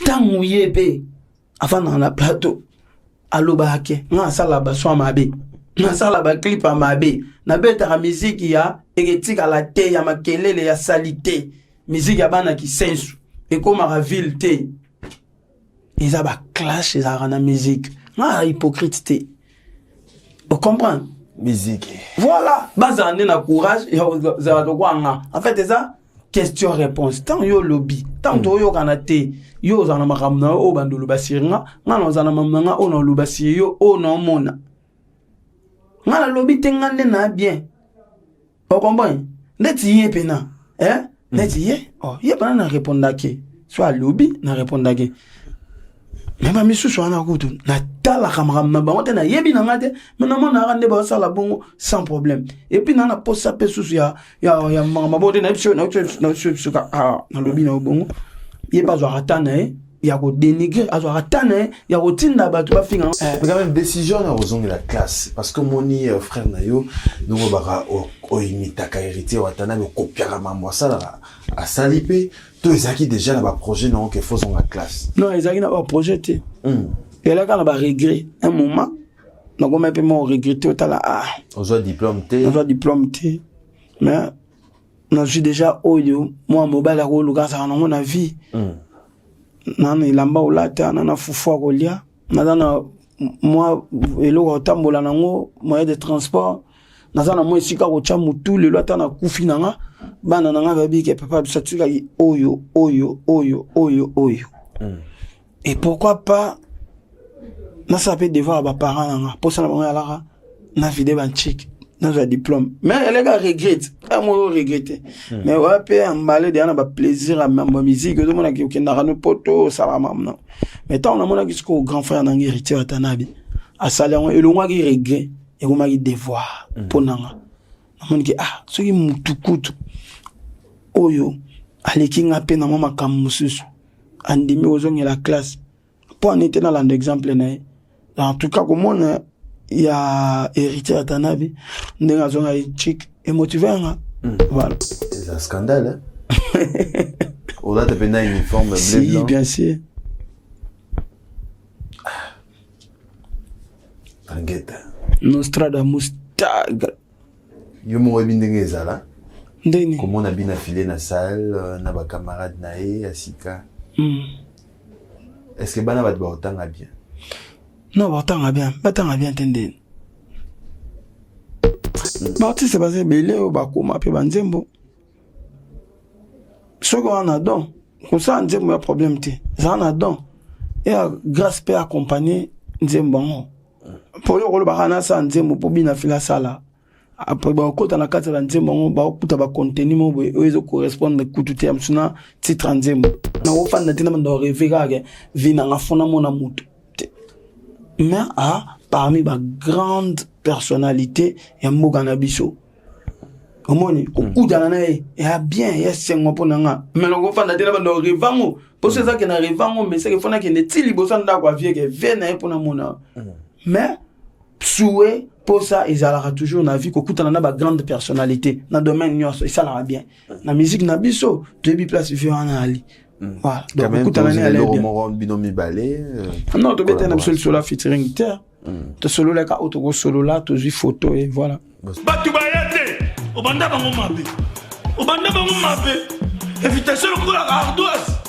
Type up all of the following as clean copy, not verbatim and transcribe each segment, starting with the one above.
Tant yebe, avant dans la plateau, aloba hake, nga sala ba so mabe, nga sala ba clip à mabe, na beta la musique ya, egetik à la te, ya makelele ya salité, musique ya bana ki sensu, et comme à la ville te, ils a ba clash, ils a na musique, nga hypocrite te, vous comprenez? Musique. Voilà, basa ane na courage, ya zaradokwa nga, en fait c'est ça, question-réponse, tant yo lobby, tant yo kanate, yo zana makamna o bandulu basiringa, nga no zana mamanga o no lubasi yo o no mona. Nga la lobby tengane na bien. O comprends? Neti ye pena, neti ye, oh, ye pena na répondre ke. Soit lobby na répondre ke. Même ami sou so na kutu, na tala kamakam na bangote na yebi na ngate, mais na mona rande ba sala bongo sans problème. Et puis na posa pe sou ya mabote na ipso na suka na lobby na bongo. Il n'y a pas de ratane, il y a de dénigrer, il y a de ratane, il y a de tinda batu ba finga. Mais quand même décision na raison de la classe parce que moni frère nayo nous baka o imita ka hérité watana me copiera mambo ça à saliper to ezaki déjà na ba projet non que faut dans la classe. Non, ezaki na ba projet te. Et là quand on va regret un moment donc on m'a peu mon regretter otala on soit diplôme T. On soit diplôme T. Mais je suis déjà audio moi mobile à luka ça na mon vie. Nana ilamba olata nana fufu kolia nana moi eloko tambola nango moyen de transport nazana moi sika ko cha mutu le lota na kufi nanga bana nanga babi ke papa bisatika oyo. Et pourquoi pas na sape devoir ba parents nanga pour ça na bango alara na vide ban chic dans un diplôme mais les gars regrettent moi regretter mais ouais pe emballer derrière ba plaisir à ma musique tout monde qui na rano poto ça va maintenant mais tant on a mon qui grand frère nanga héritier atanabi a salon et le moi qui regret et moi qui devoir pour nanga mon qui ce qui mutukutu oyo aleki nga pe na mama kamususu andimi ozongi la classe pour en être dans l'exemple na en tout cas comment il y a héritier à Tanabi, n'a zone chic et motivé. Voilà. C'est un scandale. On a des uniforme bleu si, blanc. Bien sûr. T'inquiète. Nostradamus tag. Yo mo ebindenge zala. Ndeni. Comment on a bien affilé na salle, na ba camarade nae asika. Est-ce que bana va te autant à bien? Non, batanga bien tendé. Parti c'est passé belé au bakoma pe banzembo. Soko on a don. Comme ça nzembo ya problème té. Ça on a don. Et grâce pe accompagner nzembo. Pour yo ko ba na sa nzembo po bina fila sala. Après ba ko na kata nzembo ba kuta ba contenu mo ezo correspondre kutu te amsuna titre nzembo. Na wo fanda tina ndo rêver ga vina ngafona mona mutu. Mais parmi les grandes personnalités, il y a Mogana Bisso. Omoni, beaucoup d'années, il y a bien, il y a 5 mois pour nanga. Mais le gouvernement a dit là, dans Rivango, pour ceux qui n'ont Rivango, mais c'est qu'il faut qu'il y ait des libosan d'agua vie qui viennent pour namona. Mais souhait pour ça, ils allaient toujours dans la vie, beaucoup d'années, des grandes personnalités, dans le domaine nyos, ça va bien. La musique n'a Bisso, début place il fait en ali. Voilà. Donc beaucoup d'années à l'air bien. Non, tu peux être un seul solo featuring terre. Tu solo là, tu solo là, tu joues photo et voilà. Batu bayate, obanda bango mabe. Obanda bango mabe. Invitation pour la ardoise.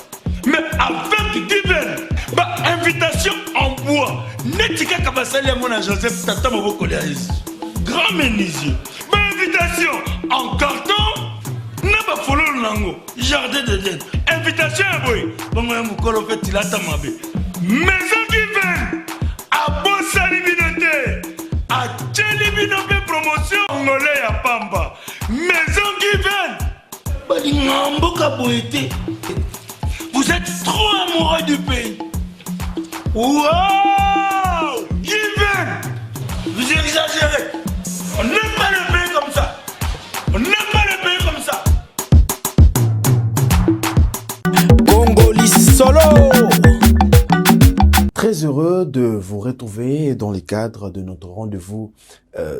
Mais avec divers, bah invitation en bois. Netika kabasali à mon Joseph Tata Maboko Léaïs. Grand menuisier. Bah invitation en carton. N'a pas follow nango. Jardin de Dieu. Invitation à boy. Bon un mukolo fait il attend mabe. Maison divers. A bon salibinoté. A tchelibinoté promotion angolais à Pamba. Maison divers. Bali ngambo kaboité. Vous êtes trop amoureux du pays. Wow! Given! Vous exagérez. On n'aime pas le pays comme ça. On n'aime pas le pays comme ça. Congolais solo! Très heureux de vous retrouver dans le cadre de notre rendez-vous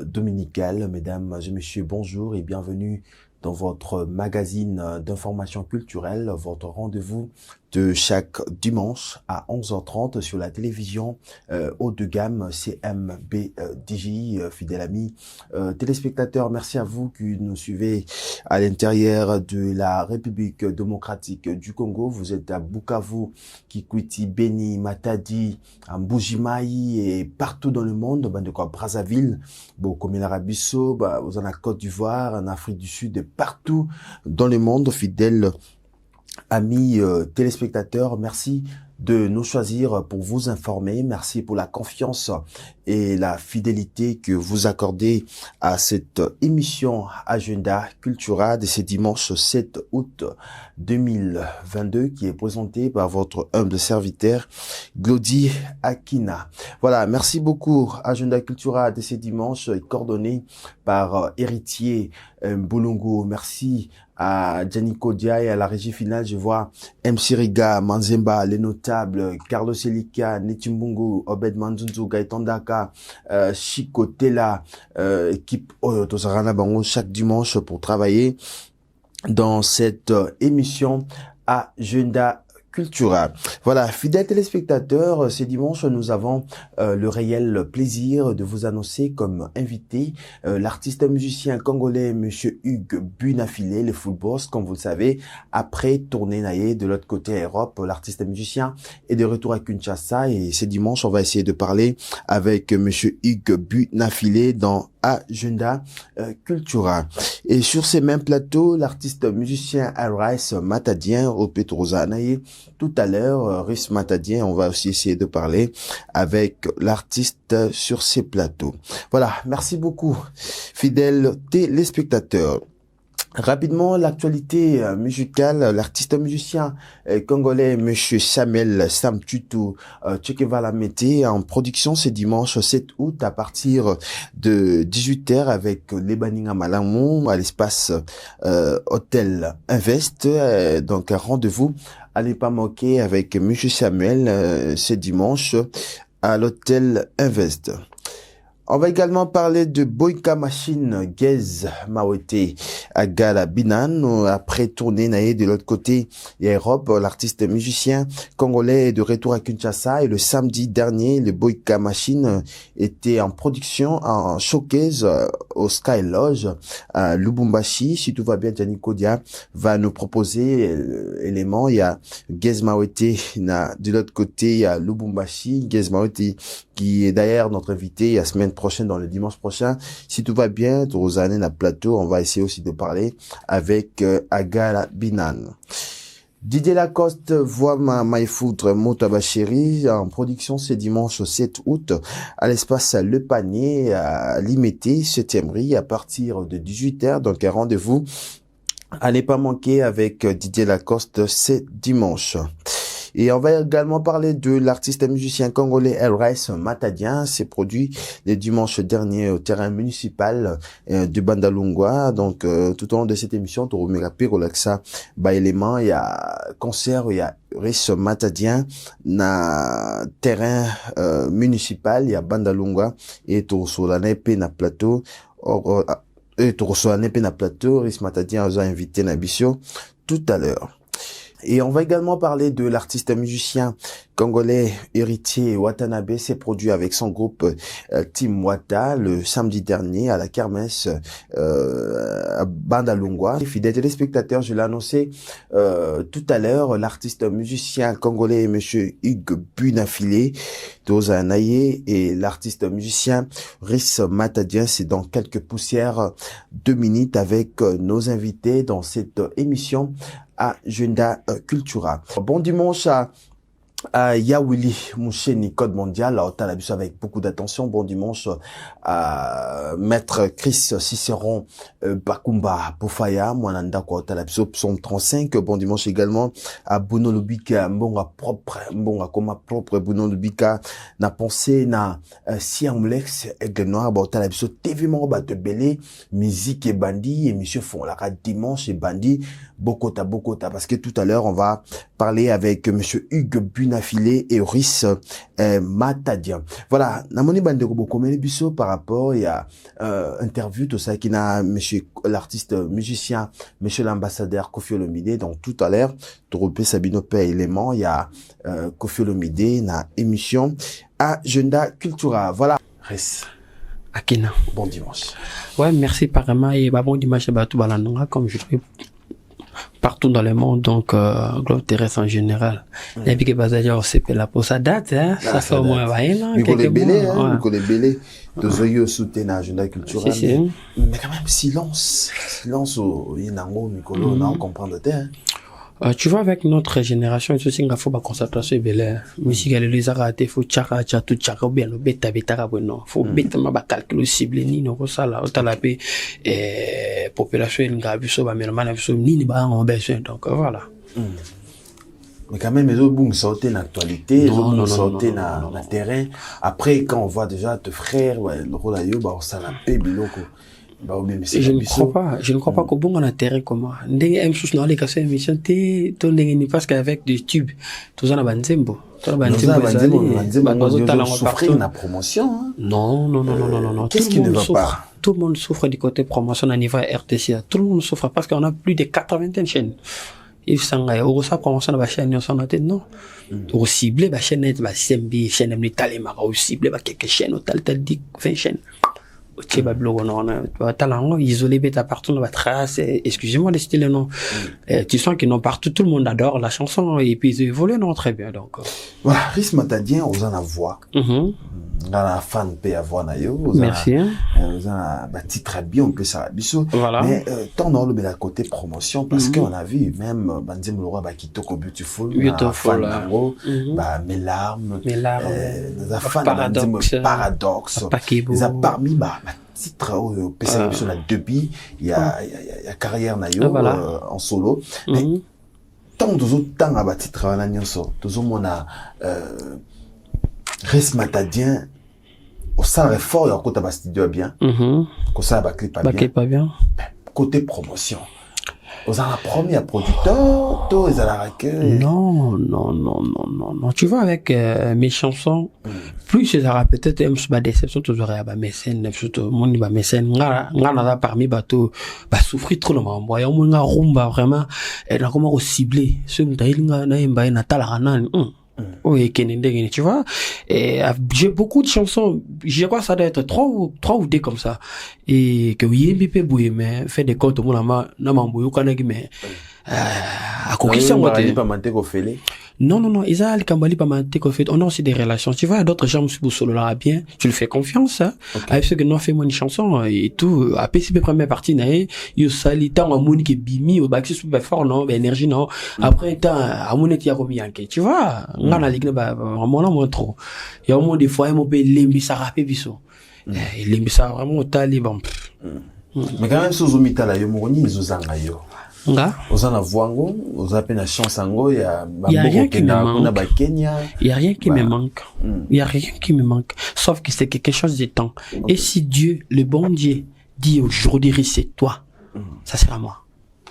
dominical. Mesdames et messieurs, bonjour et bienvenue dans votre magazine d'information culturelle, votre rendez-vous de chaque dimanche à 11h30 sur la télévision haut de gamme CMB DJI, fidèle ami téléspectateurs. Merci à vous qui nous suivez à l'intérieur de la République démocratique du Congo. Vous êtes à Bukavu, Kikwiti, Beni, Matadi, à Mbujimayi et partout dans le monde, de quoi Brazzaville, comme l'Arabiso, vous en avez Côte d'Ivoire, en Afrique du Sud et partout dans le monde, fidèles amis téléspectateurs. Merci de nous choisir pour vous informer. Merci pour la confiance et la fidélité que vous accordez à cette émission Agenda Cultura de ce dimanche 7 août 2022 qui est présentée par votre humble serviteur Glody Akina. Voilà, merci beaucoup. Agenda Cultura de ce dimanche coordonné par Héritier Boulungu. Merci à Janiko Diaye à la régie finale. Je vois MC Riga, Manzemba, les notables, Carlos Elika, Netimbungu, Obed Manzunzu, Gaëtan Daka, Chico Tela, équipe Tosarana Bango chaque dimanche pour travailler dans cette émission Agenda Cultura. Voilà, fidèles téléspectateurs, ce dimanche, nous avons le réel plaisir de vous annoncer comme invité l'artiste musicien congolais Monsieur Hugues Bunafilé, le full boss, comme vous le savez, après tournée naïe de l'autre côté Europe, l'artiste musicien est de retour à Kinshasa et ce dimanche, on va essayer de parler avec Monsieur Hugues Bunafilé dans Agenda Cultura. Et sur ces mêmes plateaux, l'artiste musicien Rice Matadien au Petrozanaï. Tout à l'heure, Rice Matadien, on va aussi essayer de parler avec l'artiste sur ces plateaux. Voilà, merci beaucoup, fidèles téléspectateurs. Rapidement, l'actualité musicale, l'artiste musicien congolais Monsieur Samuel Samtutu Tchekevalamete en production ce dimanche 7 août à partir de 18h avec les Baninga Malamou à l'espace Hôtel Invest. Donc un rendez-vous, allez pas manquer avec Monsieur Samuel ce dimanche à l'Hôtel Invest. On va également parler de Boyka Machine, Gez Mawete, Agala Binan, après tournée naïe de l'autre côté, Europe, l'artiste musicien congolais est de retour à Kinshasa et le samedi dernier, le Boyka Machine était en production, en showcase au Sky Lodge à Lubumbashi. Si tout va bien, Gianni Kodia va nous proposer éléments. Il y a Gez Mawete, de l'autre côté, il y a Lubumbashi, Gez Mawete qui est d'ailleurs notre invité la semaine prochaine, dans le dimanche prochain. Si tout va bien, Rosanne na plateau, on va essayer aussi de parler avec Agala Binan. Didier Lacoste voit Maïfoutre Motabacheri en production ce dimanche 7 août à l'espace Le Panier à Limité, 7e rue à partir de 18h. Donc un rendez-vous à ne pas manquer avec Didier Lacoste ce dimanche. Et on va également parler de l'artiste musicien congolais Elrice Matadien. C'est produit le dimanche dernier au terrain municipal de Bandalungwa. Donc, tout au long de cette émission, tu remets relaxa, élément, il y a concert, il y a Rice Matadien, na terrain municipal, il y a Bandalungwa, et tu reçois la na plateau, et tu reçois la plateau, Rice Matadien a invité Nabisio tout à l'heure. Et on va également parler de l'artiste musicien congolais Héritier Watanabe. C'est produit avec son groupe Team Wata le samedi dernier à la kermesse à Bandalungwa. Fidèles téléspectateurs, je l'ai annoncé tout à l'heure, l'artiste musicien congolais Monsieur Hugues Bunafilé Tozanaye et l'artiste musicien Rice Matadien. C'est dans quelques poussières 2 minutes avec nos invités dans cette émission Agenda Cultura. Bon dimanche à Yawili Moucheni Code Mondial, avec beaucoup d'attention. Bon dimanche à Maître Chris Cicéron Bakumba Poufaya, Mwananda Kwaotalabso, Psaume 35. Bon dimanche également à Bruno Lubika, Mbonga Koma propre, Bruno Lubika, na pensé na Siamlex, Aigle Noir, Baotalabso, TV Moro Batebele, musique et bandit, émission font la dimanche et bandit, Bokota, parce que tout à l'heure, on va parler avec monsieur Hugues Bunafilé et Oris Matadian. Voilà, namoni bandeko bokomeli biso par rapport il y a interview tout ça qui n'a monsieur l'artiste musicien, monsieur l'ambassadeur Koffi Olomide. Donc tout à l'heure, Toropé Sabino Pay élément, il y a Koffi Olomide na émission Agenda Cultura. Voilà. Res. Akina. Bon dimanche. Ouais, merci apparemment et bon dimanche à tout balanonga comme je fais partout dans le monde, donc globe terrestre en général. Et puis que Bazadia c'est là pour ça date, hein, ça fait au moins quelques mois. Nicolas Bélé, de Zoyo soutien à Agenda Cultura. Mais quand même silence au Yenango Nicolas, on comprend de terre. Tu vois, avec notre génération, il faut pas concentration belle. Musique, elle les a raté, faut tchaka, tout tchaka, bien, le bêta, non. Faut bêta, ma calcul cible, ni, non, ça, là, autant la paix, population, une grave, so, mais le man, ni, bah, on besoin, donc, voilà. Mais quand même, les autres bons sortent dans l'actualité, les autres bons sortent dans le terrain. Après, quand on voit déjà tes frères, ouais, le rôle à yo, bah, ça la paix, biloko. Je ne crois pas qu'au bon on a terrain comme moi. Ndenge aime sous dans les casses émission té ton ndenge ni parce qu'avec des tubes tout ça na banzembo. Souffrir la promotion. Non. Qu'est-ce qui ne va pas? Tout le monde souffre du côté promotion à niveau RTC. Tout le monde souffre parce qu'on a plus de 80 chaînes. Il s'engage au ça promotion na ba chaîne on s'en tête non. Au ciblé ba chaîne ba sembi chaîne ni talema au ciblé ba quelques chaînes au tal dit 20 chaînes. Tu vas isolé bêta partout dans la trace, excusez-moi de citer le nom. Tu sens qu'ils n'ont partout, tout le monde adore la chanson et puis ils évoluent non très bien donc. Voilà, Ris Matadien aux en la voix. Dans la fan paix à voix nayo. Merci. Aux en la titre bien on peut ça biso. Voilà. Mais tant dans le côté promotion parce qu'on a vu même Bandim le roi ba Kitoko Beautiful. Bah mes larmes. La fan paradoxe. Ils a parmi titre au PC sur la débit il y a carrière nayo en solo mais tant d'autres temps à titre à la nyonso tous on a Res Matadien au ça fort et côté studio bien que ça va clip pas bien côté promotion aux un premier producteur, toi, ils allaient recueillir. Non. Tu vois, avec mes chansons, plus ils auraient peut-être un peu de déception, tu aurais un mécène, surtout, mon niveau mécène, n'a parmi bateau, souffrir trop, non, voyons, mon gars, rumba, vraiment, et là, comment cibler, ce que t'as dit, oui, tu vois. Et j'ai beaucoup de chansons. Je crois que ça doit être 3 ou 2 comme ça. Et que oui, mais fait des comptes, mais à conquistion, non, ils ont le Kambali pas mal fait. On a aussi des relations. Tu vois, d'autres gens qui solo là bien, tu le fais confiance, hein. Avec ceux qui n'ont fait moi une chanson et tout, à PCP première partie, yo salita en moni qui bimi au bac super fort, non, énergie, non. Après, à mon état, tu vois, on a ligue, moins trop. Il y a au moins des fois, on peut l'embissa rapé biso. L'embissa vraiment au taliban. Mais quand même, sous Omita là, yo moni, ils ont yo. Aux en avoango, aux appels à chance ango, il y a rien qui me manque. Il y a rien qui me manque. Il y a rien qui me manque. Sauf que c'est quelque chose de temps. Et si Dieu, le bon Dieu, dit aujourd'hui c'est toi, ça sera moi.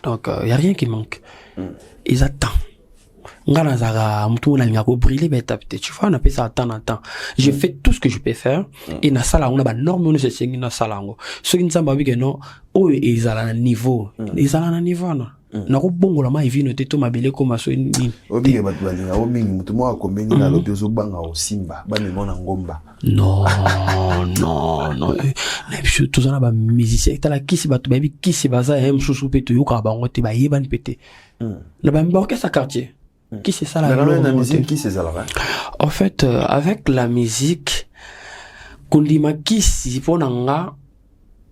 Donc, il y a rien qui manque. Ils attendent. Tu vois, on appelle ça temps en temps. Je fais tout ce que je peux faire. Et dans ça, on a une norme, on se sait dans ça. Ceux qui ne savent pas que non, ils ont un niveau. Ils ont un niveau, non. Na ko bongo la mai vino te to mabele ko maso ni obi ba twali na omingi mutu mo ko mengi na lobi zo banga o simba ba me mona ngomba non na biso to zana ba musicien ta la kisi ba to ba bi kisi ba za hem susu pe to yoka ba ngote ba yeban pete na ba mboka sa quartier qui c'est ça la musique qui c'est ça là en fait avec la musique kondima kisi pona nga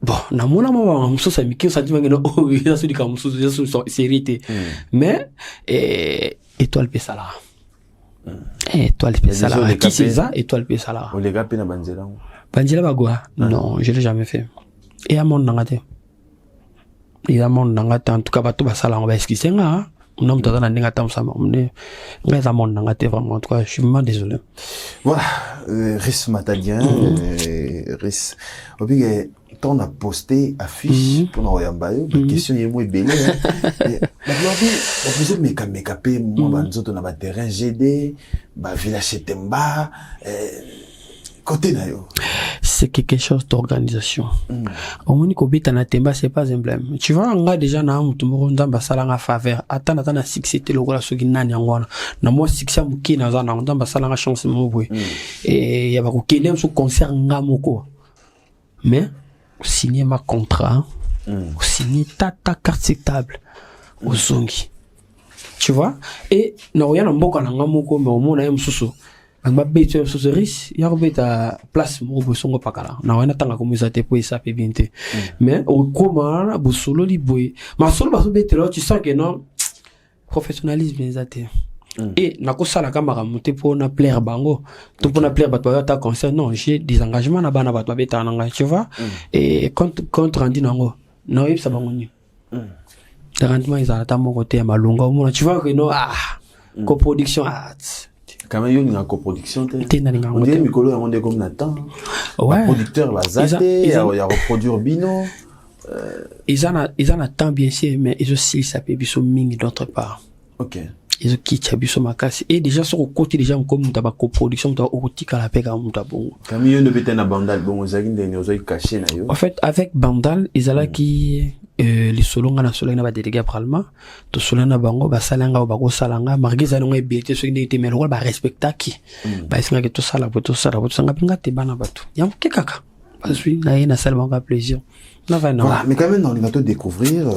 bon na mona mama musosa miki osati mangeno ya sudi ka musosa ya sudi sérité mais étoile pesala étoile pesala qui c'est ça étoile pesala o les gars pe na banzela bagwa non je l'ai jamais fait et à mon nangate en tout cas bato basala on va expliquer nga Non, tu as un négatif, ça m'a emmené. Mais ça m'a emmené, vraiment. En tout cas, je suis vraiment désolé. Voilà, Riss Matadien, Riss. Au puis, on a posté affiche pour nous envoyer une question est moins belle. On faisait mécapé, moi, on a un terrain GD, village Chetemba, côté d'ailleurs. C'est quelque chose d'organisation. Au moins, quand tu as Temba, c'est pas un problème. Tu vois, on a déjà na mutumuro ndamba sala nga faveur. Attends na succès le gola soki nani ngwana. Na moi succès muki na za na ndamba sala nga chance mo boy. Et ya ba ko kende so concert nga moko. Mais signer ma contrat, signer ta carte acceptable au zongi. Tu vois? Et na oya na mboka na nga moko mais au moins na msusu. Ba beto so risque ya robeta place mo bosongo pakala na wana tanga ko musate po isa pe binte mais au comment bosolo li boy ma solo ba so betelo tu sens que non professionnalisme ezate et na ko sala kamara monter pour na plaire bango to pour na plaire bato ta concert non j'ai des engagements na bana bato beta nanga tu vois et quand rendi nango na yeb sa bango ni rendement ils ont ta mon côté malonga au tu vois que non coproduction quand même il y a une coproduction on dit Mikolo on est comme Nathan le producteur va zater il y a reproduire Bino ils en attendent bien sûr mais ils aussi ça peut biso ming d'autre part OK ils quittent biso makasi et déjà sur le côté déjà comme ta coproduction ta otika la pega muta bon quand même ne peut na bandal bon ozaki ndeni ozoi caché na yo en fait avec bandal ils alla qui les solonga na solonga ba délégué parlement to solana bango ba salanga ba ko salanga margiza no ngebete so ndete mais le ba respecta qui ba isinga que to sala to sanga pinga te bana batu yam ke kaka parce que na ina salma ka plaisir. Voilà, mais quand même, on va te découvrir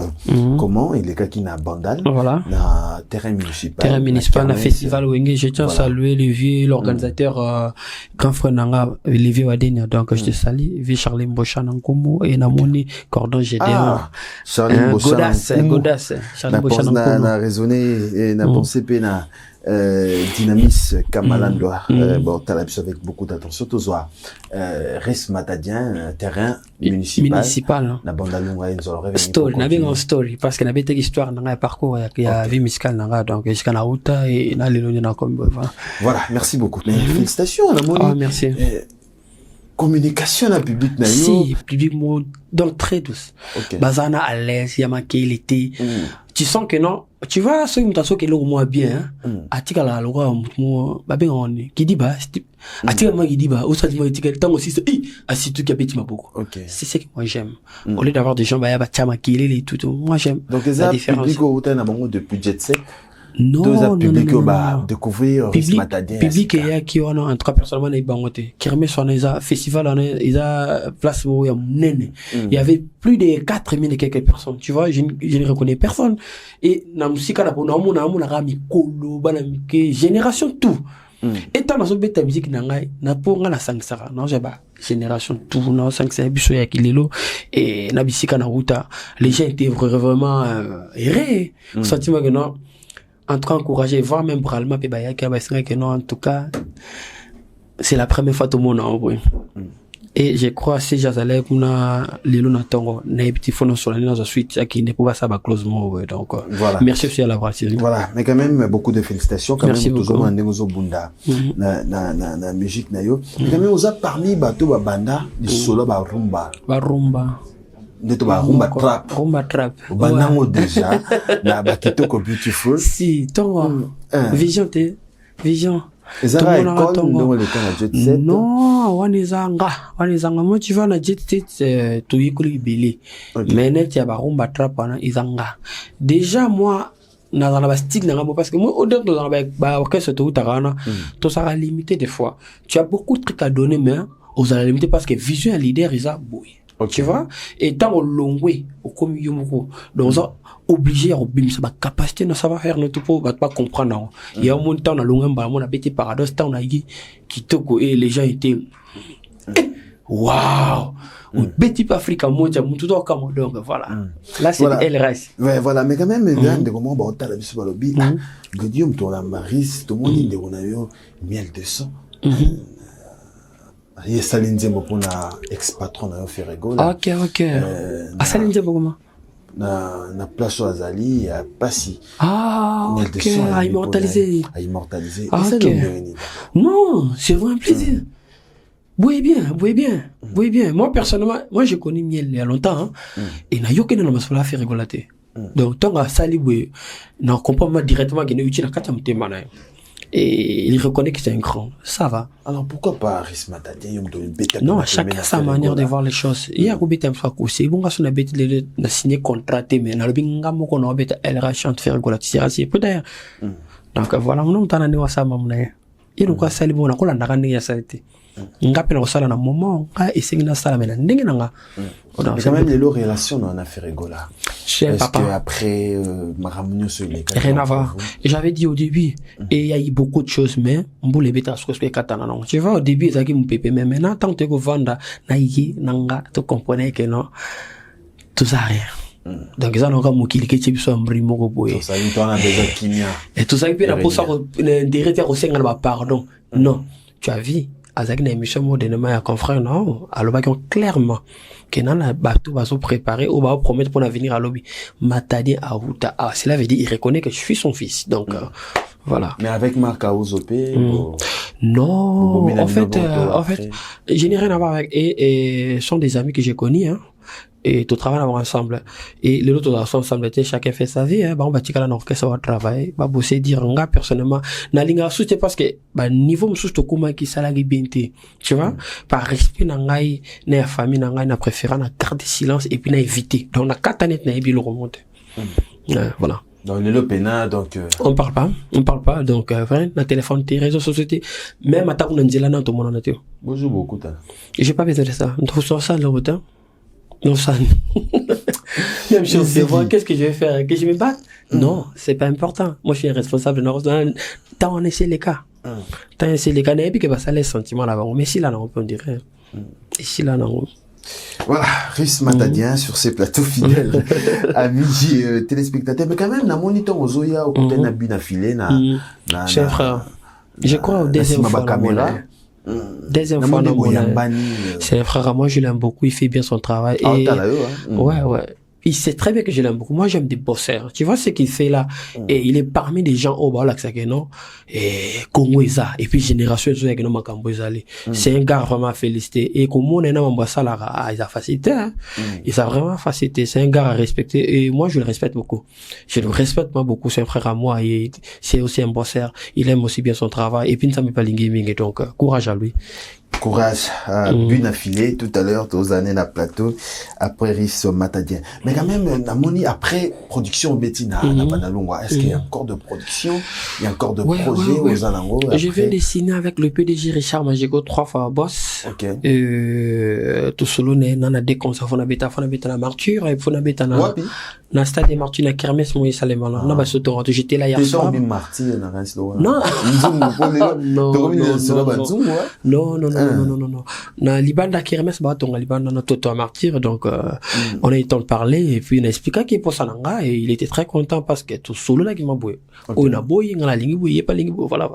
comment il est qui n'a bandal, voilà, na terrain municipal. Terrain municipal, na festival Wenge. Je tiens à saluer le vieux, l'organisateur, grand frère Nanga, le vieux Wadenia. Donc, je te salue, vieux Charlie Mbochan Nkomo et Namoni, cordon Gédéon. Ah, Charlie Mbochan. Godas. Charlie Mbochan Nkomo. Na raisonné et na pensé pena. Dynamis Kamalandoa bon t'as l'habitude avec beaucoup d'attention tout ça Riss Matadien terrain municipal na bandalunga inzolore story na bien story parce que na bête histoire na parcours ya vie musicale na donc jusqu'à na ruta et na lelo na comme voilà merci beaucoup félicitations à la moni merci communication à public na yo si public mo donc très douce bazana à l'aise ya maquillité tu sens que non tu vois ce qui que le moi bien atika la loi mo ba ben on qui dit ba atika moi qui dit ba au ça dit moi atika tant aussi c'est tout qui a petit beaucoup c'est ce que moi j'aime au lieu d'avoir des gens ba ya ba chama maquillé et tout moi j'aime donc la différence public au na bango depuis jet set non public au ba découvrir Riss Matadien public ya qui on en trois personnellement na bangote kermesse on a festival on a place où il y avait plus de 4000 et quelques personnes tu vois je ne reconnais personne et na musique na na rami kolo bana mike génération tout et tant na so beta musique na ngai na ponga na sangsara non j'ai ba génération tout na sangsara biso ya kilelo et na bisika na ruta les gens étaient vraiment errés sentiment que non en tout cas encourager voir même bralement pe baya ka basinga que non en tout cas c'est la première fois tout le monde en vrai et je crois si j'allais kuna lelo na tongo na petit fond sur la ligne de suite qui ne peut pas ça ba close mo donc voilà merci aussi à la brasserie voilà mais quand même beaucoup de félicitations quand merci même toujours en ndegozo bunda na musique na yo mais quand même oza parmi bato ba banda di solo ba rumba Neto ba rumba trap banango déjà na ba kitoko beautiful si ton vision ezara école ndongo le temps na jet set non wanizanga moi tu vas na jet set to yikuli bili mais net ya ba rumba trap na izanga déjà moi na ba style na parce que moi au dedans dans ba orchestre to utarana to ça limité des fois tu as beaucoup de trucs à donner mais aux à la limité parce que vision leader isa boy. Tu vois, et tant au long way, au comme yomoko, donc ça obligé à obéir sa capacité de savoir faire notre pot, va pas comprendre. Il y a un moment on a long on a bêté paradoxe, on a dit qui toko et les gens étaient waouh, on bêté pas Afrique moi tout au Cameroun donc voilà. Là c'est elle reste. Ouais voilà, mais quand même de comment bah on t'a la biso balobi, Guillaume ton la Maris, tout le monde de on a eu miel de sang. Il y a Saline Zembo pour na ex-patron na Ferrego. OK. Ah Saline Zembo comment? na place au Azali à Passy. Ah, ok, à immortaliser. À immortaliser. Ah, ok. Non, c'est vraiment un plaisir. Oui bien. Moi, personnellement, je connais Miel il y a longtemps, hein, et n'a aucun nom à faire rigoler. Donc, tant que Sali, n'a comprend pas directement qu'il est utile à 4 ans. Et il reconnaît que c'est un grand. Ça va. Alors pourquoi pas Riss Matadien? Non, chacun a sa manière de voir les choses. Il y a un fois aussi. Bon, on a signé contrat, mais on a elle chante faire rigoler. C'est peu d'ailleurs. Donc voilà, on a un ça, maman. Il nous a sali bon, on a un salité. Ngapi na osala na moment ka esengi na sala mena ndenge nanga mais quand même les relations on a fait rigoler. Est-ce que après Maramunyo sur les cas rien à voir. J'avais dit au début et il y a eu beaucoup de choses mais mbule beta ce que katana non tu vois au début ça qui me pépé mais maintenant tant que go vendre na yi nanga tu comprenais que non tout ça rien. Donc ça n'aura mukili que tu sois mbri moko boye. Ça il a besoin kimia. Et tout ça qui peut la pour ça directeur au senga ba pardon. Non, tu as vu avec une émission modernement à confrère non alors clairement que dans la bateau va se préparer ou va promettre pour l'avenir à lobby Matadien à Outa cela veut dire il reconnaît que je suis son fils donc voilà. Mais avec Marc Aouzopé non en fait je n'ai rien à voir avec et sont des amis que j'ai connus hein. Et tout travail ensemble et les autres ensemble chacun fait sa vie hein. Bah on va tirer dans orchestre va travailler va bosser dire nga personnellement na linga c'est parce que bah niveau msous to kuma qui salari binté tu vois par respect na ngai na famille na ngai na préférant na garder silence et puis na éviter donc na katanet na ebi le remonter voilà dans le pena donc on parle pas donc vraiment na téléphone tes réseaux sociaux même attaque on ndila na to mona na teo bonjour beaucoup ta j'ai pas besoin de ça on trouve ça le rotin. Non, ça. Même chose, c'est voir qu'est-ce que je vais faire, que je me batte. Non, c'est pas important. Moi, je suis responsable. Tant on essaie les cas. Tant on essaie les cas, et que ça les sentiments là-bas. Mais si là, non, on peut dire. Ici là, non. Voilà, Riss Matadien sur ces plateaux fidèles, amis téléspectateurs. Mais quand même, na moniteur aux Oya, au côté na bina filé, na. C'est un frère. Je crois au deuxième fois. Deuxième fois, c'est un frère à moi, je l'aime beaucoup, il fait bien son travail. Et ouais. Il sait très bien que je l'aime beaucoup. Moi, j'aime des bosseurs. Tu vois ce qu'il fait là? Et il est parmi des gens au bas là, et Kongweza. Et puis, génération, c'est un gars vraiment félicité. Et comme on est dans mon là, il a facilité, hein. Il a vraiment facilité. C'est un gars à respecter. Et moi, je le respecte beaucoup. Je le respecte moi beaucoup. C'est un frère à moi. Et c'est aussi un bosseur. Il aime aussi bien son travail. Et puis, ça me pas gaming. Et donc, courage à lui. Courage à Bune affilée tout à l'heure aux années na plateau après Riss Matadien mais quand même Namoni après production Bettina na Panalongwa est-ce qu'il y a encore de production il y a encore de projets aux Alango je viens de signer avec le PDG Richard Magico 3 fois boss tout solo na déconsa fona beta na Martyr et fona beta na stade de Martyr na Kermesse moi Salema na ba soto j'étais là hier soir Martyr na Ranslo non na libanda Kermesse ba tonga libanda na toto à Martyr donc on a eu le temps de parler et puis on a expliqué qu'il pour Sananga et il était très content parce que tout solo là qui m'a boué on a boy ngala lingi boy pas lingi voilà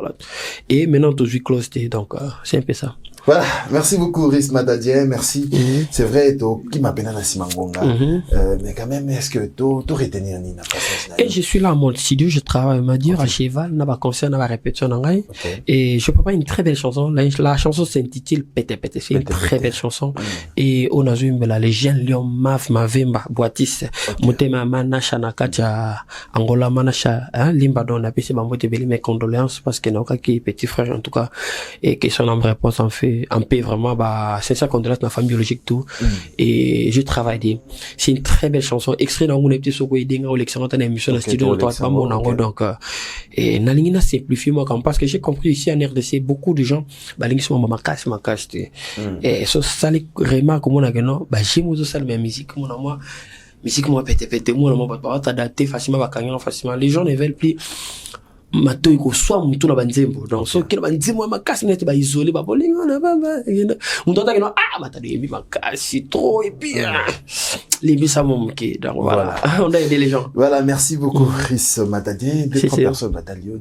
et maintenant tout suis close donc c'est un peu ça. Voilà, merci beaucoup Riss Matadien, merci. C'est vrai, qui m'appelle à Simangonga, mais quand même, est-ce que tu retenir Nina? Et je suis là à mon studio, je travaille, m'a dit, à cheval, n'a pas concert, n'a pas répétition, et je prépare une très belle chanson. La chanson s'intitule Pété Pété, c'est une très belle chanson. Et on a vu la légende Lion Maf Mavemba Boatis, Motema Manasha Nakacha Angola Manasha, Limba Don a pissé Bambote Beli mes condoléances parce que n'a aucun qui petit frère en tout cas, et que son âme réponse en fait. En paix vraiment c'est ça qu'on doit ma famille biologique tout et je travaille c'est une très belle chanson extrait dans mon petit soko idinga ou l'excellente émission de studio de pas mon ango donc et na lingina simplifie moi parce que j'ai compris ici en RDC beaucoup de gens balingi sur ma casse et ça les remarque comme on a que non j'ai moi ça la musique moi pété moi pas dater facilement facilement les gens ne veulent plus mato iko soit mutu na banzembo donc so kila banzembo makasi nete ba isolé ba bolingo na baba mutu ataka no matado yebi makasi trop et puis les bis à mon qui. Donc voilà, on a aidé les gens. Voilà, merci beaucoup, Chris Matadien. 2-3 personnes bataillon.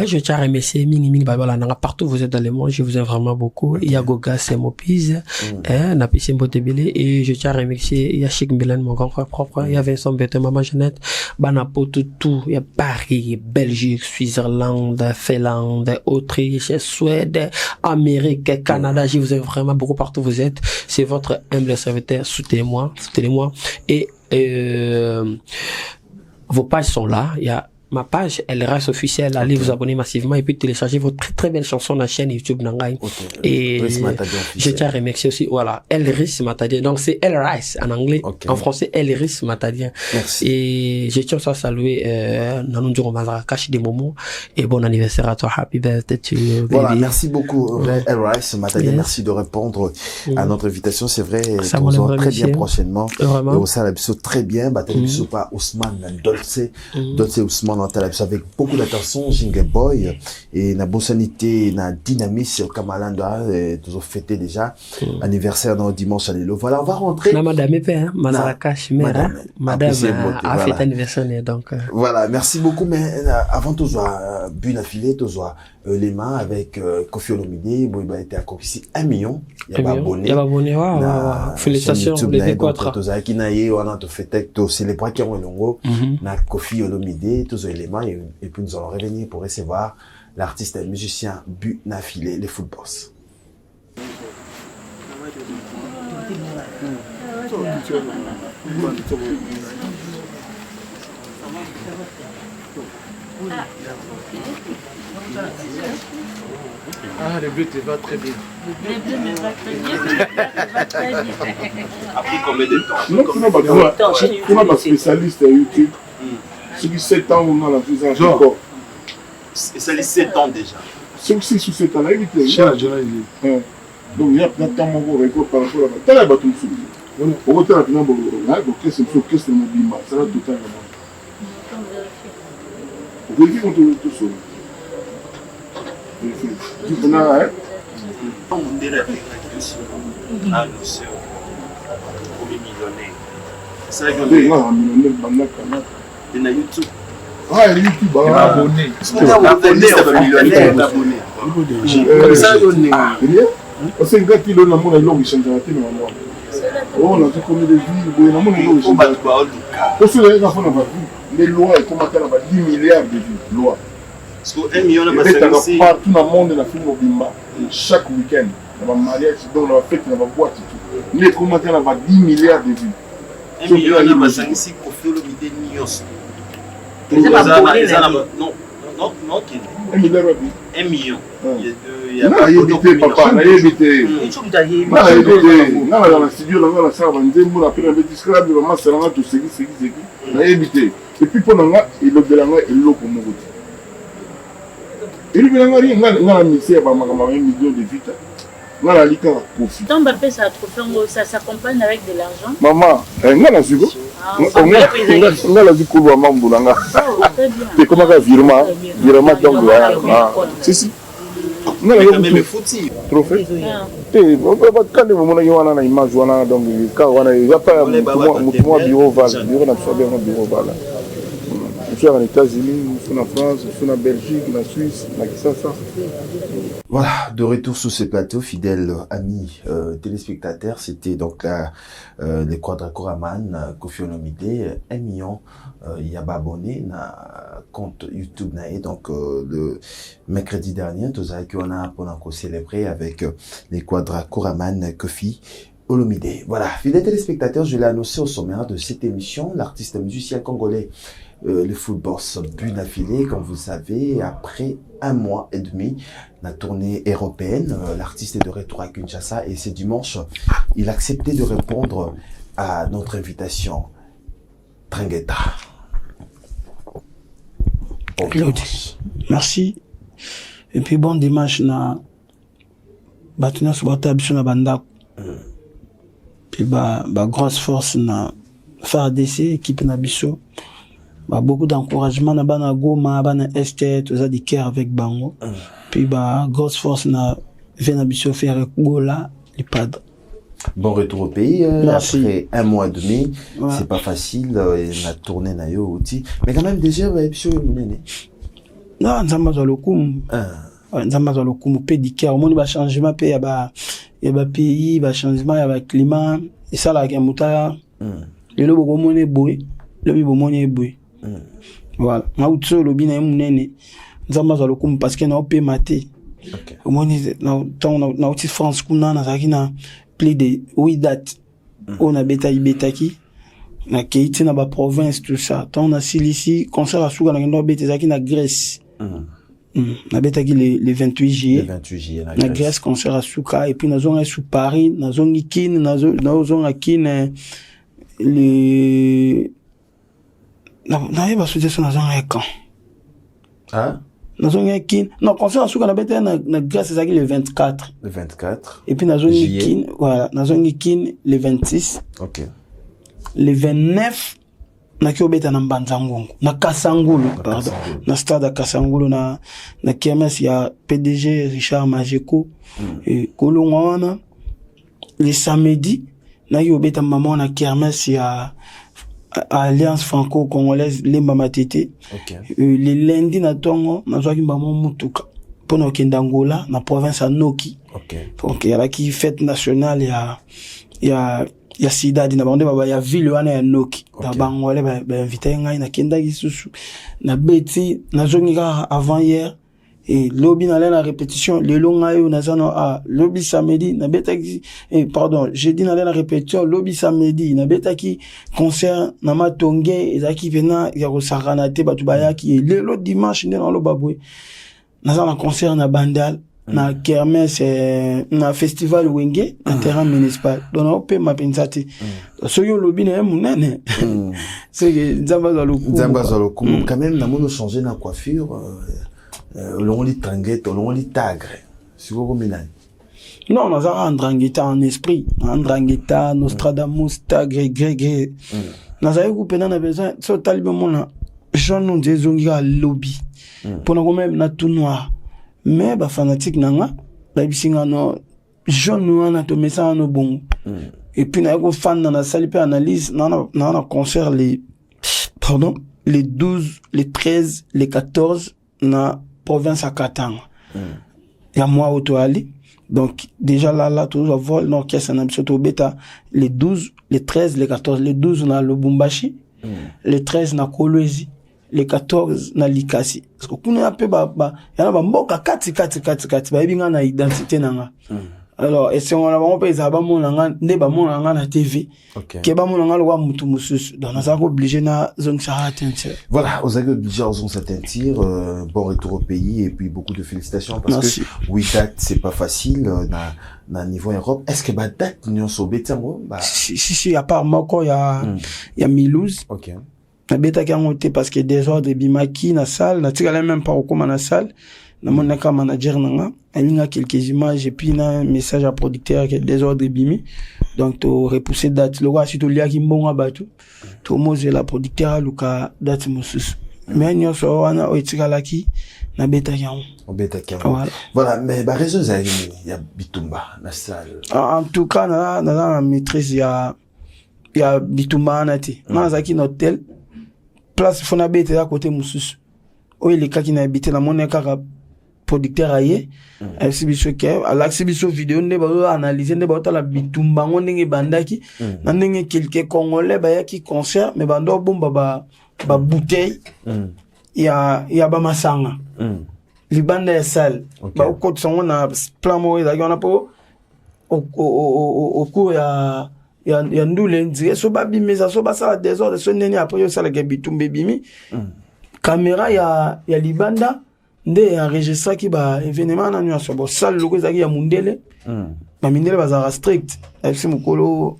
Je tiens à remercier Ming Babala Nanga partout vous êtes dans le monde, je vous aime vraiment beaucoup. Il y a Goga, c'est mon pise, Napissi Mbotebele, et je tiens à remercier Yachik Milan, mon grand frère propre, il y a Vincent Bette, Maman Jeannette, Banapo, tout, il y a Paris, Belgique, Suisse-Irlande, Finlande, Autriche, Suède, Amérique, Canada, je vous aime vraiment beaucoup partout vous êtes. C'est votre humble serviteur, soutenez-moi. Et, vos pages sont là, il y a ma page, elle reste officielle. Allez vous abonner massivement et puis télécharger votre très très belle chanson dans la chaîne YouTube Nangai. Et je tiens à remercier aussi, voilà, Elris Matadien. Donc c'est Elris en anglais. En français, Elris Matadien. Merci. Et je tiens à saluer Nanundjuro Mazara Kashi des Momo. Et bon anniversaire à toi. Happy birthday to you, baby. Voilà, merci beaucoup, Elris Matadien. Merci de répondre à notre invitation. C'est vrai, on se voit très bien prochainement. Et au sein de l'épisode très bien. L'épisode pas Ousmane Dolce Ousmane avec beaucoup d'attention, Jingle Boy, et na bossanité, na dynamisme, Kamalanda, toujours fêté déjà, anniversaire dans dimanche à l'élo. Voilà, on va rentrer. Madame Mazarakash, Madame a fait anniversaire, donc. Voilà, merci beaucoup, mais avant tout, Bune affilée, tout les mains avec Kofi Olomide, bon, il a été accompli 1 million. Il y a abonné. Il y a abonné, waouh. Félicitations, les quatre. Tous qui naïe, on a tout fait, tout célébrer qui ont longo, na Kofi Olomide, tous les éléments, et puis nous allons revenir pour recevoir l'artiste et musicien Bune affilée, les Foot Boss. Ah, le bleu te va très bien. Le bleu me va très bien. Après combien de temps? On a un spécialiste à YouTube. Ceux qui 7 ans, on a la plus encore. Spécialiste 7 ans déjà. Ceux qui 6 ou 7 ans, là, il est. Donc, il y a peut-être un moment record par rapport à la telle bâton de souffle. Au côté de la finale, qu'est-ce que c'est le mobile? Ça va tout le temps. Vous vérifiez qu'on te sauve. Tu connais, hein? On dirait que c'est un monsieur millionnaire. C'est vrai que on a un millionnaire. Il y a YouTube. Ah, YouTube, abonné. Comme ça, on est. Parce que quand il a un long, il change la télé. On a commis des vues, on a un long, il change la télé. Parce que les enfants n'ont pas vu. Les lois, ils commencent à avoir 10 milliards de vues. Lois. Parce que 1 million de personnes. Partout dans le monde, on a fait un bimba. Chaque week-end, on a mariage, on a fête, on a boîte. Les commentaires, on a 10 milliards de vues. 1 million de personnes ici, Kofi Olomide Nios. Non, 1 milliard de vues. 1 million. Il y a évité, papa, il y a évité. Il y a évité. Dans la studio, on a ça, on a dit, on a fait un petit scrap, on a fait un tout ce qui. On a évité. Et puis, pour nous, il y a de l'anglais et l'eau pour nous. Il y a un ministère qui a 1 million de vues. Il y a un profit. Tant Mbappé, ça s'accompagne avec de l'argent. Maman, il y a un sugo. On a la vie pour le maman Boulanga. C'est comme un virement. Virement, donc, si. Non, mais même foutu. Trophée. Quand les moments où on a une image, donc, quand on a un bureau val, bureau d'absorber un bureau val. Je suis en États-Unis, je suis en France, je suis en Belgique, en Suisse, ça. Voilà, de retour sur ce plateau, fidèles amis téléspectateurs, c'était donc les Quadracoraman, Kofi Olomide, 1 million, il y a abonné na compte YouTube nae, donc le mercredi dernier, tout ça qu'on a pour célébrer avec les Quadracoraman Kofi Olomide. Voilà, fidèles téléspectateurs, je l'ai annoncé au sommaire de cette émission, l'artiste musicien congolais le Foot Boss Bune affilée, comme vous savez, après 1 mois et demi, la tournée européenne, l'artiste est de retour à Kinshasa et c'est dimanche, il a accepté de répondre à notre invitation. Trangueta. Merci. Et puis bon dimanche na batuna subata biso na banda. Puis grosse force na FARDC équipe na biso. Beaucoup d'encouragement na bana Goma, bana Est, tout ça du cœur avec bango. Puis grosse force na Venabiso faire gola les padres. Bon retour au pays, Merci. après 1 mois et demi, Ouais. c'est pas facile, la tournée na yo outil, mais quand même déjà, épisode monene. Non, nzamba za lokumu. Nzamba za lokumu pe dikère, moni ba changement pe ya ba pays, ba changement ya ba climat, et ça la kemuta. Lelo boko moni boy, lobi bo moni boy. Voilà, ma utso lobi na munene. Nzamba za lokumu parce que na op maté. OK. Moni na uti France kuna na zakina plus de 8 dates. On a betaki na keiti na ba province tout ça. Tant on a ici concert à Souga na ngendo betaki na Grèce. Na betaki le 28 juillet. Le 28 juillet na Grèce concert à Souka et puis na zonga sous Paris, na zongi kin na zonga kin le na yeba soute so na zonga quand. Ah, Na zonga kin. Non, concert à Souka na betaki na Grèce c'est le 24. le 24. Et puis na zongi kin, voilà, na zongi kin le 26. OK. Le 29 na kiobeta na Mbanzangongo na Kasangulu, pardon, na stade à Kasangulu na KMS ya PDG Richard Majeko et Kolongwana. Le samedi na kiobeta maman na KMS ya Alliance Franco-Congolaise Lemba Matete. OK. Le lundi na tongo na zwaki maman mutuka pona okenda Angola na province ya Noki. OK. Donc il y a qui fête nationale ya sida dina bande baba ya ville wana ya Noki. Okay. Na bangole ba invité ngai na kenda kisusu na beti na zonga avant hier et lobby na la répétition le longa yo na zano a lobby samedi na betaki pardon jeudi na la répétition lobby samedi na betaki concert na Matonge ezaki vena ya kosakana te batu bayaki le lo dimanche ndena lo babwe na zana concert na Bandal na kermesse na festival Wenge na terrain municipal donc on peut mapensati so yo lobby na munene c'est que nzamba za lokumu quand même na mono changer na coiffure on lit tranguette on lit tagre si vous combinez non on a andrangueta en esprit andrangueta Nostradamus tagre gré na za ku pena na besoin so talibe mona jeune nous dezongi à lobby pour na même na tout noir mais ba fanatique nanga ba bisinga no jeune wana to mesa no bon et puis na ko fan na salle pe analyse na concert les 12 les 13 les 14 na province à Katanga ya moi auto ali donc déjà là toujours vol non qu'est-ce qu'on a surtout bêta les 12 les 13 les 14 les 12 na Lubumbashi les 13 na Kolwezi les 14 na Likasi parce que kuna pe yana ba mboka kati ba binga na identité nanga alors et si on a vraiment pas ba mona nga nde ba mona nga na TV ke ba mona nga lo wa mutu mususu donc na obligé na zone ça attention voilà aux obligé aux s'attentir bon retour au pays et puis beaucoup de félicitations parce merci. Que oui date c'est pas facile na niveau Europe est-ce que ba date nous so betamo ba si à part moko ya Milouz OK na beta kangote parce que désordre bimaki na salle na tika même pas au comme na salle na mon manager nanga alinga quelques images et puis na message à producteur que désordre bimi donc to repousser date le roi si to lia ki mbonga batu to moze la producteur luka date mususu mais nyo so wana o tika laki na beta kango voilà mais ba raison za ya bitumba na salle en tout cas na maîtrise ya bitumba na ti na zaki na hôtel place fona bete à côté mususu o il est na habité na mon kaka producteur aye exhibition ke à l'exhibition vidéo ne ba analyser ne ba ta la bitumba ndenge bandaki na ndenge quelques congolais ba ya ki concert mais bando bomba ba bouteille ya ba masanga libanda ya salle ba ko tsongo na plan mo ya na po au cours ya ndule nzire so babimisa so basala désordre so neni après yo sala ke bitumbe bimi caméra ya libanda nde enregistra ki ba événement na nyonso bo sala loko ezaki ya mundele ba mindele bazara strict FC mukolo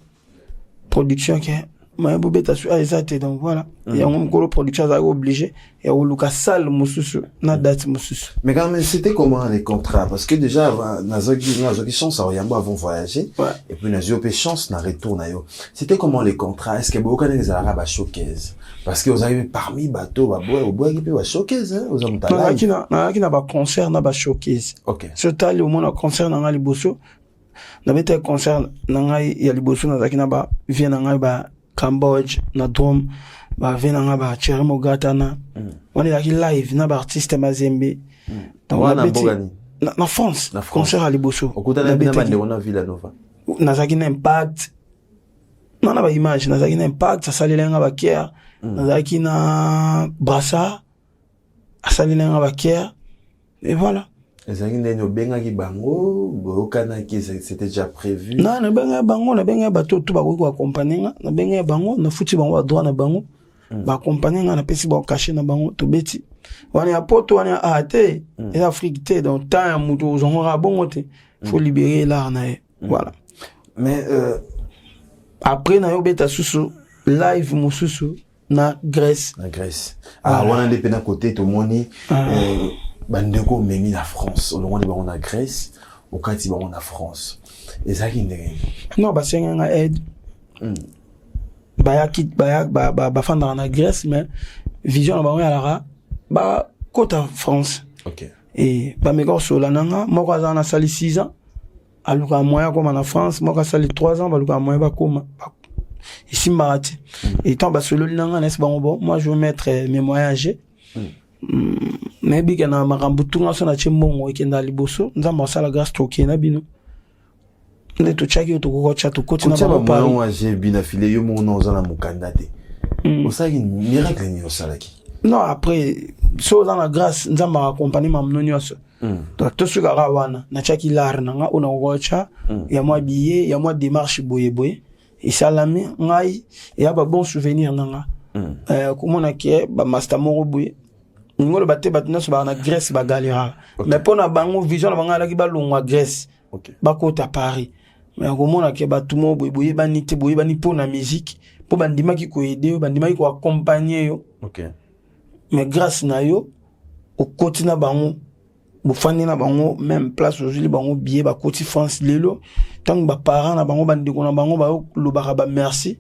production ke ma bobeta su aizate donc voilà ya mukolo production za obligé ya oluka salle mususu na date mususu mais quand même c'était comment les contrats parce que déjà nazoki chance à yamba avant voyager et puis nazope chance na retour na yo c'était comment les contrats est-ce que beaucoup les arabes showcase parce que vous arrivez parmi bateau ba bois qui peut showcase hein aux amtala na ba concert na ba showcase OK ce tal au moins concert na liboso na bete concert na ngai ya liboso na zaki na ba vie na ngai ba Cambodge na Drum ba vie na ngai ba Cherry Mogata na on est live na ba artiste Mazembe na France concert à liboso okutana bina bande on a Villanova na zaki na Impact na ba image na zaki na Impact ça salenga ba Kier na zaki na Brassa salenga ba Kier et voilà. C'était déjà prévu. Non, na benga bango, na benga bato tout ba ko accompagner na benga bango, na futi bango droit na bango. Ba accompagner na pesi ba cacher na bango to beti. Wani apoto wani ate, et Afrique té dans temps muto ozongora bongo té. Faut libérer l'art na. Voilà. Mais après na yo beta susu live mususu na Grèce. Na Grèce. Ah, on a des peines à côté to moni bandeko memi na France, au long de on a Grèce, au kati on a France. Et ça qui n'est non ba senga aide. Ba ya kit ba fanda na Grèce mais vision ba ya lara ba côté France. OK. Et ba me gorso la nanga moko za na sali 6 ans aluka moya comme en France, moko sali 3 ans baluka moya ba koma. Ici marati. Et tant ba solo nanga n'est pas bon, moi je veux mettre mes moyens âgés. Maybe kana makambo tunga so na chimbongo ikenda liboso nzamba sala gas toke na bino nde to chaki to ko cha to koti na ba pa moi j'ai bina filé yo mo no za na mukanda te osaki miracle ni osalaki non après so dans la grâce nzamba accompagner mamno nyoso donc to suka rawana na chaki lar na nga ona ko cha ya moi billet ya moi démarche boye et salami ngai ya ba bon souvenir nanga komona ke ba master moro boye ngolo batte batna so ba na Grèce ba galera mais pona bango vision na banga la ki ba longwa Grèce ba kota Paris mais komona ke batumo boye ba nité boye ba ni pona musique po bandima ki ko aider bandima ki ko accompagner yo mais grâce na yo au koti na bango bo fandi na bango même place aujourd'hui bango billet ba koti France lelo tant ba parents na bango bandiko na bango ba lo ba merci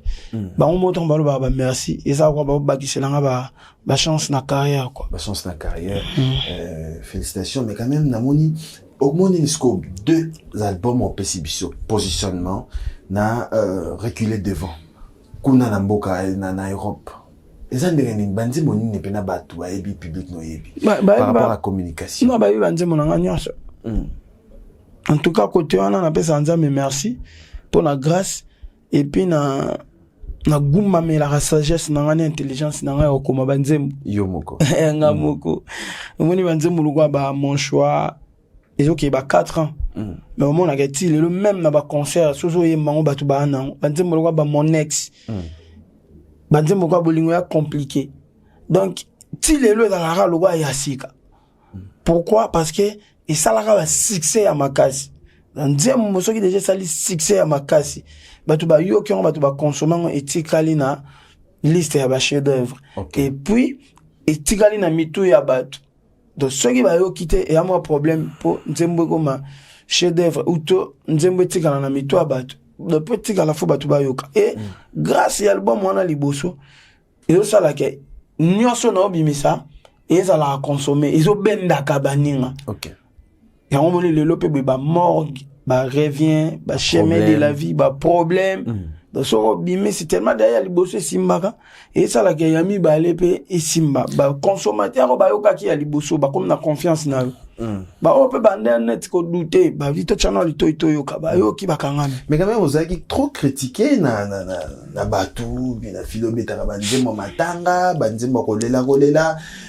bango moto ba lo ba merci et ça quoi ba ki selanga ba chance na carrière quoi ba chance na carrière félicitations mais quand même na moni augmenter scope 2 albums en positionnement na reculer devant kuna na mboka na Europe les andreni banzi moni ne pena batu ba ebi public no ebi par rapport à la communication non ba bi banzi monanga nyonso en tout cas côté on a appelé ça nzambe merci pour la grâce et puis na guma mais la sagesse na ngani intelligence na ngai okoma banzembo yo moko nga moko moni banzembo lukwa ba mon choix et OK ba 4 ans mais au moment na gati le même na ba concert sozo ye mango batu ba na banzembo lukwa ba mon ex banzembo kwa bolingo ya compliqué donc ti lelo dans la lukwa ya sika pourquoi parce que et ça la succès à makasi nzembo mosoki déjà sali succès à makasi batu ba yo ki on batu ba consommer etikali na liste ya ba chef d'œuvre et puis etikali na mitu ya batu donc ceux qui ba yo quitter et a moi problème pour nzembo comme chef d'œuvre ou to nzembo etikala na mitu ya batu de petit à la fois batu ba yoka et grâce à l'album wana liboso et ça la ke nyonso na obimisa et ça la consommer ils ont benda kabaninga et on voulait le loper ba morgue ba revient ba chemin de la vie ba problème donc so bimé c'est tellement derrière liboso simbaka et ça la ke yami ba lepe et simba ba consommateur ba yoka ki ya liboso ba comme na confiance na ba on peut ba net ko douter ba vite channel to yoka ba yoki ba kangami mais quand même vous avez trop critiqué na batu na philomètre ba nzembo matanga ba nzembo kolela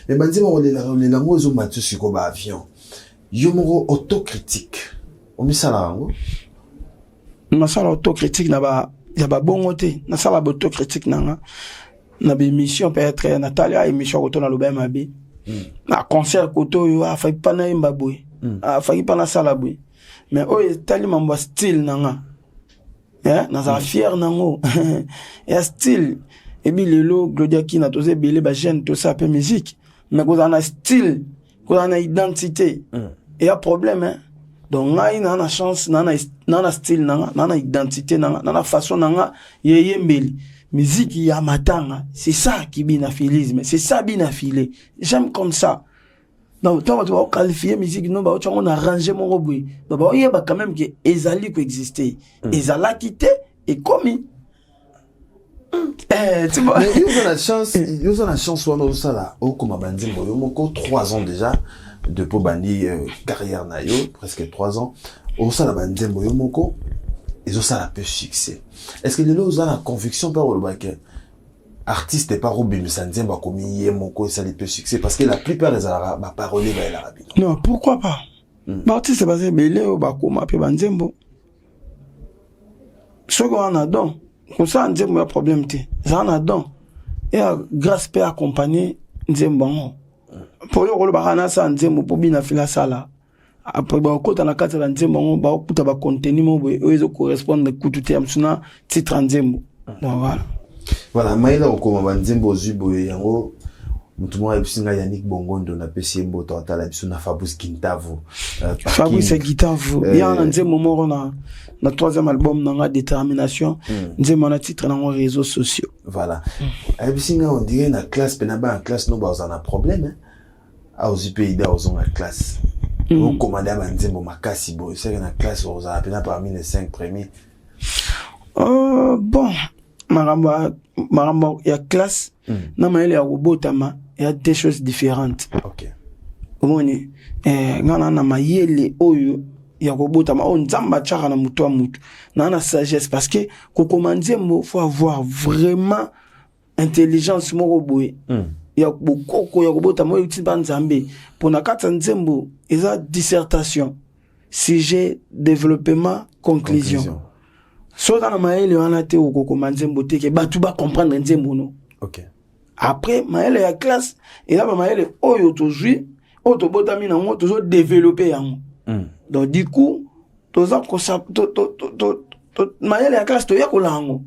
mais ba nzembo kolela ngozo matusi ko ba avion yo moko autocritique omisala ngo na sala autocritique na ba ya ba bongote na sala autocritique nanga na be émission peut-être Natalia émission ko to na loba mabe na concert ko to yo a fa pa na mbabwe a fa pa na sala bwe mais o tali mambo style nanga na za fier nango ya style et bi lelo Glodia ki na toze belé ba jeune to ça peu musique mais ko na style ko na identité et a problème donc ngai na chance na style na identité na façon nanga yembeli musique ya matanga c'est ça qui bina philisme c'est ça bina filé j'aime comme ça Donc, toi, tu vas qualifier musique, non, bah, tu vas arranger mon robot. Bah, il y a quand même que Ezali qui existait. Ezala quitté et commis. Tu vois. Mais ils ont la chance, on a ça là, au comme Bandi Mboyomoko, 3 ans déjà, depuis Bandi, carrière nayo, presque 3 ans. Au ça la Bandi Mboyomoko, ils ont ça la peu succès. Est-ce que les lots ont la conviction par le bac? Artiste et pas Robin, mais ça ne dit pas comme il y a mon co, ça les peu succès, parce que la plupart des arabes, ma parole est l'arabe. Non, pourquoi pas? L'artiste c'est basé, mais il est au Bakoma, puis Banzembo. Ce qu'on a donc, comme ça, on dit, il y a problème, ça on a donc. Et grâce à accompagner, Nzembo. Pour le rôle, ça, Nzembo, pour bien faire la salle. Après, quand on a 4 ans, Nzembo, on a contenu, ils correspondent à tout le temps, sinon, titre Nzembo. Donc voilà. Voilà, maïla okoma banzembo zubo yango mutumwa ebisinga Yannick Bongondo na PCMbo totala biso na Fabrice Kintavu. Fabrice Kintavu, il y a un nzembo moro na 3e album nanga Détermination, nzembo na titre na réseaux sociaux. Voilà. Ebisinga on dirait na classe penaba en classe no ba na problème hein. A aux pays da aux en classe. On commande banzembo makasi bo, c'est na classe aux a pena parmi les 5 premiers. Bon, Maramba, il y a classe, non mais il y a robotama, il y a des choses différentes. Ok. Omoni, ngana na mayele oyo, il y a robotama, on zamba chara na muto a muto, na sagesse parce que kokomanzembo faut avoir vraiment intelligence mo roboé. Il y a beaucoup il y a robotama uti banzambe pour na kata nzembo, il a dissertation, sujet, développement, conclusion. So dans maëlle on a été au koko manzembo te ke batu ba comprendre nzembo no. OK. Après maëlle ya classe et là maëlle oyo tozui oto botami na ngo tozo développer yango. Donc du coup toza ko sa maëlle ya classe to ya ko lango.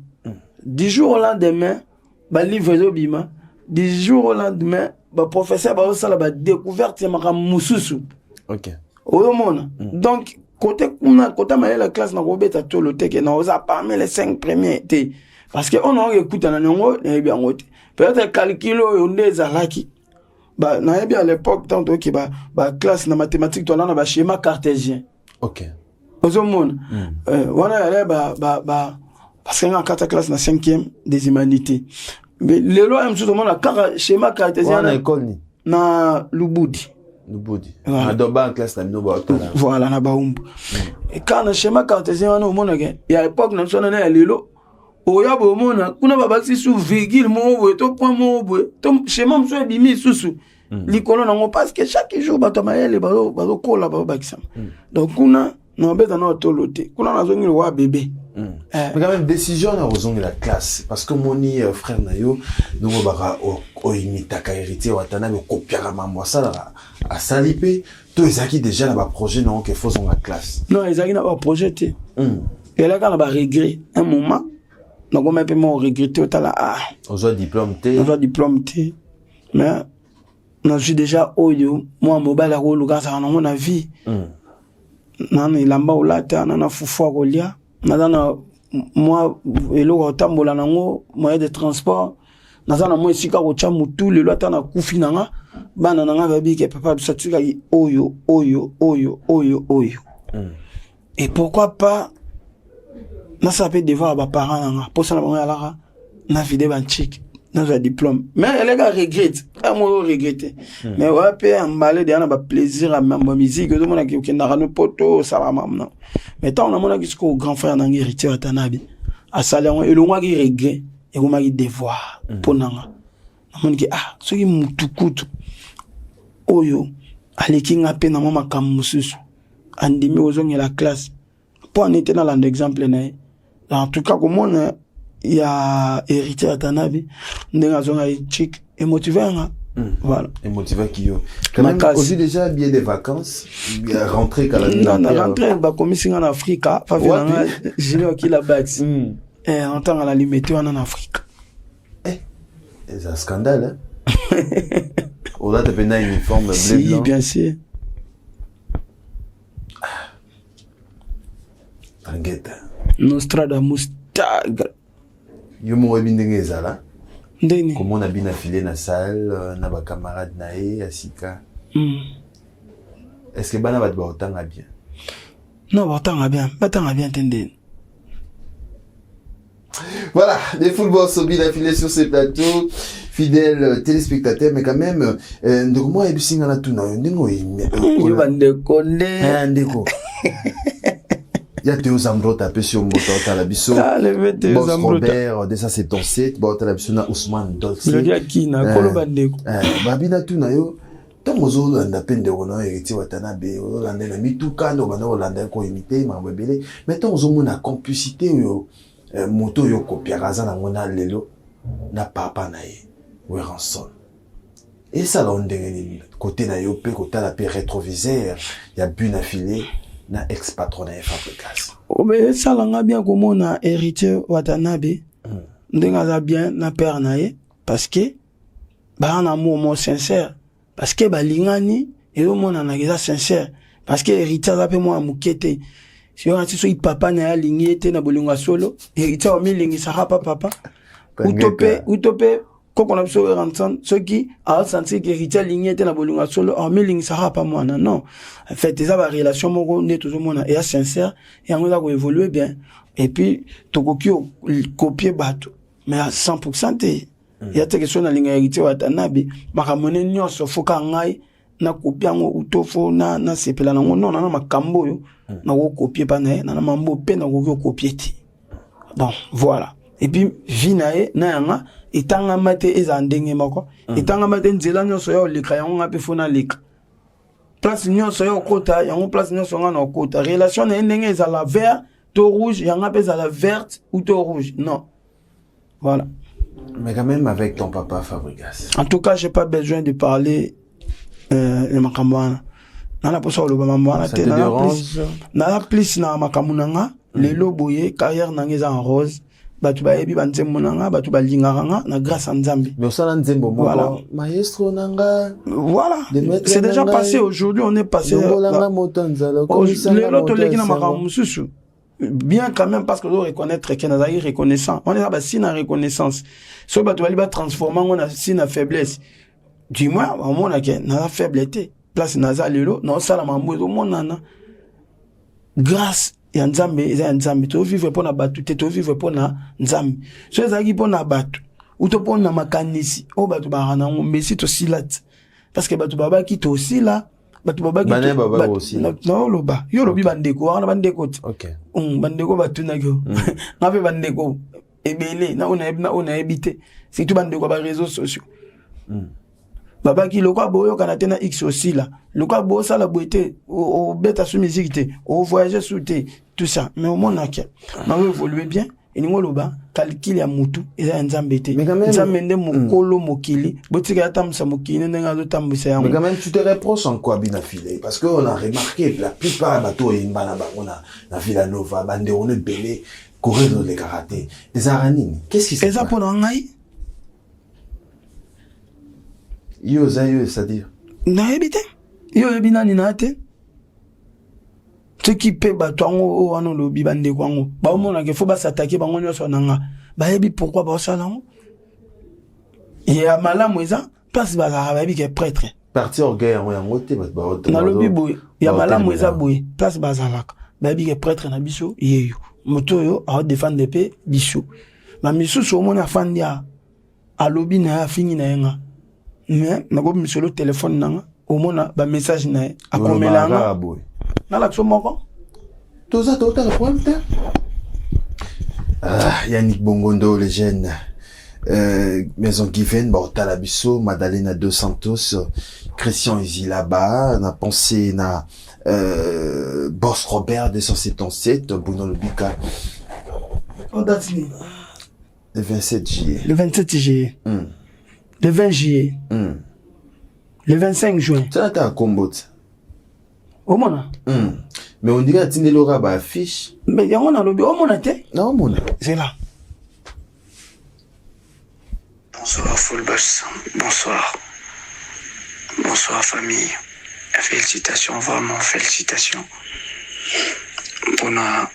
10 jours au lendemain ba livre zo bima 10 jours au lendemain ba professeur ba osala ba découverte ya maka mususu. OK. Oyo mona. Donc côté la classe na robeta to le teke na oza parmi les 5 premiers té parce que on a écouté na nongo et bien ngote peut-être calculo yo ndeza laki ba na bien à l'époque tant que ba classe na mathématiques to na ba schéma cartésien. OK. Ozo mona wana ale ba parce que na kata classe na 5e des humanités mais le loi am tout monde na schéma cartésien na école ni na Lubudi. Voilà. En classe, voilà, na baumbu. Et quand on schéma cartésien, on a au monde, il y a l'époque, on a un lilo. Au yabo au monde, on a babasi sous virgule, mon to point mon to schéma m'soit bimi sous. L'icône on parce que chaque jour, batamaye les bazo kola babakisam. Donc on a non bête dans notre loté. On a zone le bébé. Mais quand même décision na ozongi la classe parce que moni frère nayo nous baka o imita ka héritier watana me copiera mambo ça à saliper to ezaki déjà na ba projet non que faut la classe non ezaki na ba projet et là quand on va regret un moment donc on m'a peu mon regretter otala ozo diplôme T mais on suis déjà oyo moi mobile ko luka ça na mon vie nana ilamba olata nana fufu akolia nazana moi elo otambola nango moyen de transport nazana moi sika ko cha mutu le lota na kufi nanga bana nanga babi ke papa bisatika oyo et pourquoi pas na ça peut devoir ba parents nanga pour ça na moi alara na vide ban chic dans un diplôme mais elle a regrette moi regretter mais ouais peut emballer derrière ba plaisir à ma musique tout monde qui na rano poto ça va maintenant mais tant on a mon qui au grand frère nanga héritier atanabi a salon et le moi qui regret et moi qui devoir pour nanga mon qui ce qui mutukutu oyo alikinga pe na mama kamususu andimi ozongi la classe pour en être dans l'exemple en tout cas comme on il y a héritier atanabi ndenga zonga chic et motivé voilà et motivé qui yo quand même aussi déjà bien des vacances rentrer quand même non rentrer ba commission en Afrique fa venanga jino qui la bax et en temps à la limite en Afrique c'est un scandale hein on a tapé un uniforme bleu si, blanc bien sûr Tangueta Nostradamus tag yo mo webindenge ezala ndeni comment on a bien affilé na salle na ba camarade nae asika est-ce que bana va autant bien? Non, autant bien, t'entends. Voilà, des footballs Sobi d'affilée sur ce plateau, fidèles téléspectateurs, mais quand même, donc moi, il y a tout dans il y a Théo Zambro tapé sur mon à la bisso. Boss Robert, 277, bon, à la bisso, Ousmane Dolce. Il y a qui n'a pas le bandeko. Babina tout na yo. Tant aux autres, on a peine de renom héritier Watanabe, on a mis tout cas, on a Hollandais qu'on imité, mais tant aux autres, on a complicité, moto yo kopiaraza na ngona lelo na papa na ye Weranson. Et ça là on ndengeni côté na yo pe côté la pe rétroviseur ya bu na filé na ex patron na Fabrikas. Oh mais ça là nga bien comment on a héritier Watanabe ndenga za bien na père na ye parce que ba un amour sincère parce que ba lingani et au monde na geza sincère parce que héritier za pe moi mukete. Si on a dit que papa n'a aligné était na bolinga solo et il t'a mis lingi ça papa utopé quand on a besoin de rentrer ceux qui a senti que il t'a aligné était na bolinga solo a mis lingi ça pas moi non en fait ça va relation mon net tout le monde est sincère et on va évoluer bien et puis to copier bateau mais à 100% il y a des questions na lingi héritier Watanabe makamone nyonso foka ngai na kopia ngo utofo na sepela na ngono na makambo yo na ko copier pa na na mambo pe na ko copier ti bon voilà et puis vinae na yanga itanga mate ezandenge mako itanga mate nzela nyoso yo lika yango ngape fona lika place nyoso yo kota yango place nyoso nga na kota relation na ndenge za la vert to rouge yanga pe za la verte ou to rouge non voilà mais quand même avec ton papa Fabrikas en tout cas j'ai pas besoin de parler le makambana nana posa lo bamambana te na plus na makamunanga lelo boye carrière nangeza en rose batu ba yebi banzembo nanga batu ba linganga na grâce à Nzambe mais ça nzembo moi voilà. Maestro nanga voilà c'est déjà passé aujourd'hui on est passé lelo to leki na makamususu bien quand même parce que doit reconnaître que na zaï reconnaissant on est là si na reconnaissance so batu ba transformer on a si na faiblesse du moins au monde que na faiblesse place naza lelo na sala mambo monana grâce ya Nzambe eza Nzambe to vivre pour na batu te to vivre pour na Nzambe so ezaki pour na batu ou to pour na makanisi o batu ba na mbesi to silat parce que batu baba ki to sila batu baba ki bana baba aussi no loba yo lobi bandeko wana bandeko OK bandeko batu na yo ngabe bandeko ebele na ona ebite c'est tout bandeko ba réseaux sociaux baba ki lokwa boyo kana tena x aussi là lokwa bo ça la boité au beta sous musique té au voyager sous té tout ça mais au monde na évoluer bien et ningo loba calcul ya mutu eza Nzambe té Nzambe nde mokolo mokili botika atamsa mokili ndenga zo tambisa yango mais quand même tu te reproches en quoi bina filé parce que on a remarqué la plupart bateau imbana ba na Villanova bande on est belé courir dans les karaté des aranini qu'est-ce qui se passe eza pour ngai yo c'est-à-dire na ebité yo ebina ni na te ce qui peut bato ngo wana lobi bande kwango ba omona ke faut ba s'attaquer bango nyoso nanga ba yebi pourquoi ba sala ngo ya malamu eza place ba za ba ke prêtre parti orgueil ya ngote ba na lobi boy ya malamu eza boy place ba za laka ba yebi ke prêtre na biso yeyo moto yo a défendre pe biso ma misusu omona fandia a lobi na fini na yenga mais nako monsieur le téléphone nanga au mona ba message na akomelanga na la tsomoko toza tota la pointe Yannick Bongondo le jeune Maison Given Bortala Bisso Madalena Dos Santos Christian Izilaba na pensé na Boss Robert 277 Bruno Lubika le 27 juillet le 27 juillet le 20 juillet le 25 juin ça t'a combo au mona mais on dirait que tu n'auras pas affiche mais il y a on a lobby au mona te non mona c'est là. Bonsoir full boss, bonsoir famille, félicitations, vraiment félicitations pour la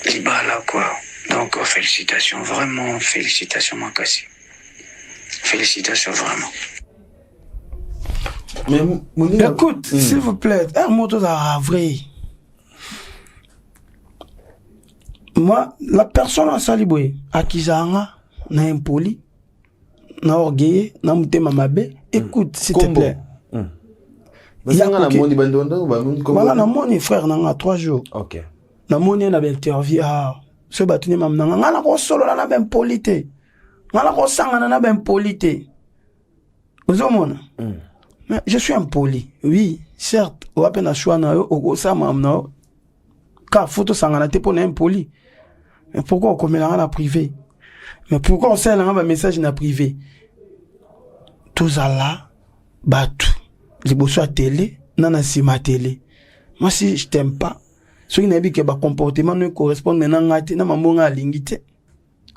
Libala quoi, donc félicitations, vraiment félicitations Makassi, félicitations vraiment. Mais écoute, s'il vous plaît, un mot de la vraie. Moi, la personne à Saliboué, à qui j'ai un impoli, na orgueil, na mutema mabe, écoute, s'il te plaît. Voilà, na moni frère, na 3 jours. Ok. Na moni na interview, ce batuni mam na nga na ko solo na ben polité. Nga na ko sanga na ben polité. Vous avez mais je suis impoli. Oui, certes, on va peine à choisir na yo, o sa mam na. Car photo sanga na te pour impoli. Mais pourquoi on commet la privé? Mais pourquoi on sait un message na privé? Tout ça là, batou. Les bosses à télé, nana si ma télé. Moi si je t'aime pas, ce qui n'a dit que ba comportement ne correspond maintenant à na mamonga lingité.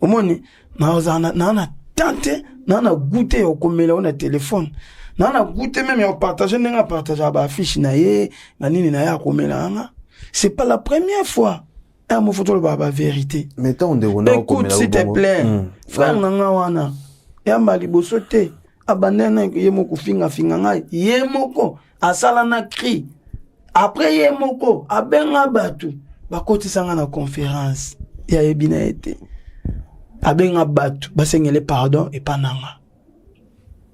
Au moins na tenté, na goûté au commet là on a téléphone. Na goûté même on partage n'a partager ba affiche na ye, na nini na ya commet là. C'est pas la première fois. Un mot photo la vérité. Mettons de écoute s'il te plaît. Frère nanga wana. Ya mali bosote. Abandana yemoko finga ngai. Yemoko asala na cri. Après yemoko abenga batu. Bakoti sanga na conférence. Ya ebina été. Abenga batu. Basengele pardon et pas nanga.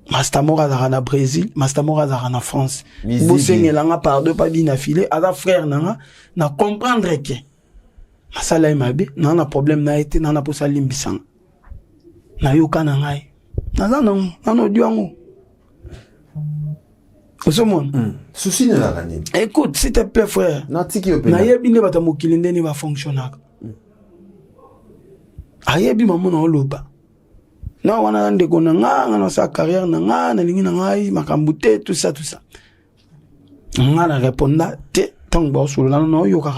Mastamora za na Brésil, Mastamora za na France. Bosengela nga pardon pas bina filé. Ada frère nanga na comprendre que masala imabe na problème na été na posa limbisanga na yoka na ngai na no diango osomon souci na gagner. Écoute s'il te plaît frère na tiki opena na yebi ne bata mokili ndeni ba fonctionnaka ayebi mamu na oloba na wana ndeko na nga na sa carrière na nga na lingi na ngai makambute tout ça nga na répondre te tant ba solo na no yoka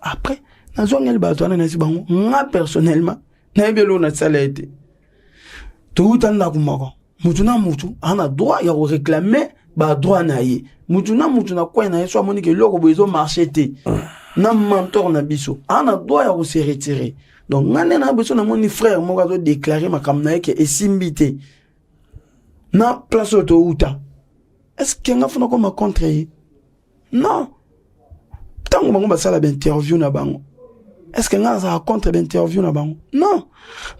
après na zongel bato na nasi bango nga personnellement na ebelo na salaite tout anda kumako mutu na mutu ana droit ya réclamer ba droit na ye mutu na kwa na yeso amoni ke loko bozo marché te na mentor na biso ana droit ya se retirer donc ngane na beso na moni frère mo ga zo déclarer makam na ke esimbité na place auto uta est-ce que nga funa ko ma contre non tango bango basala ba interview na bango. Est-ce que nga za contre l'interview na bango? Non.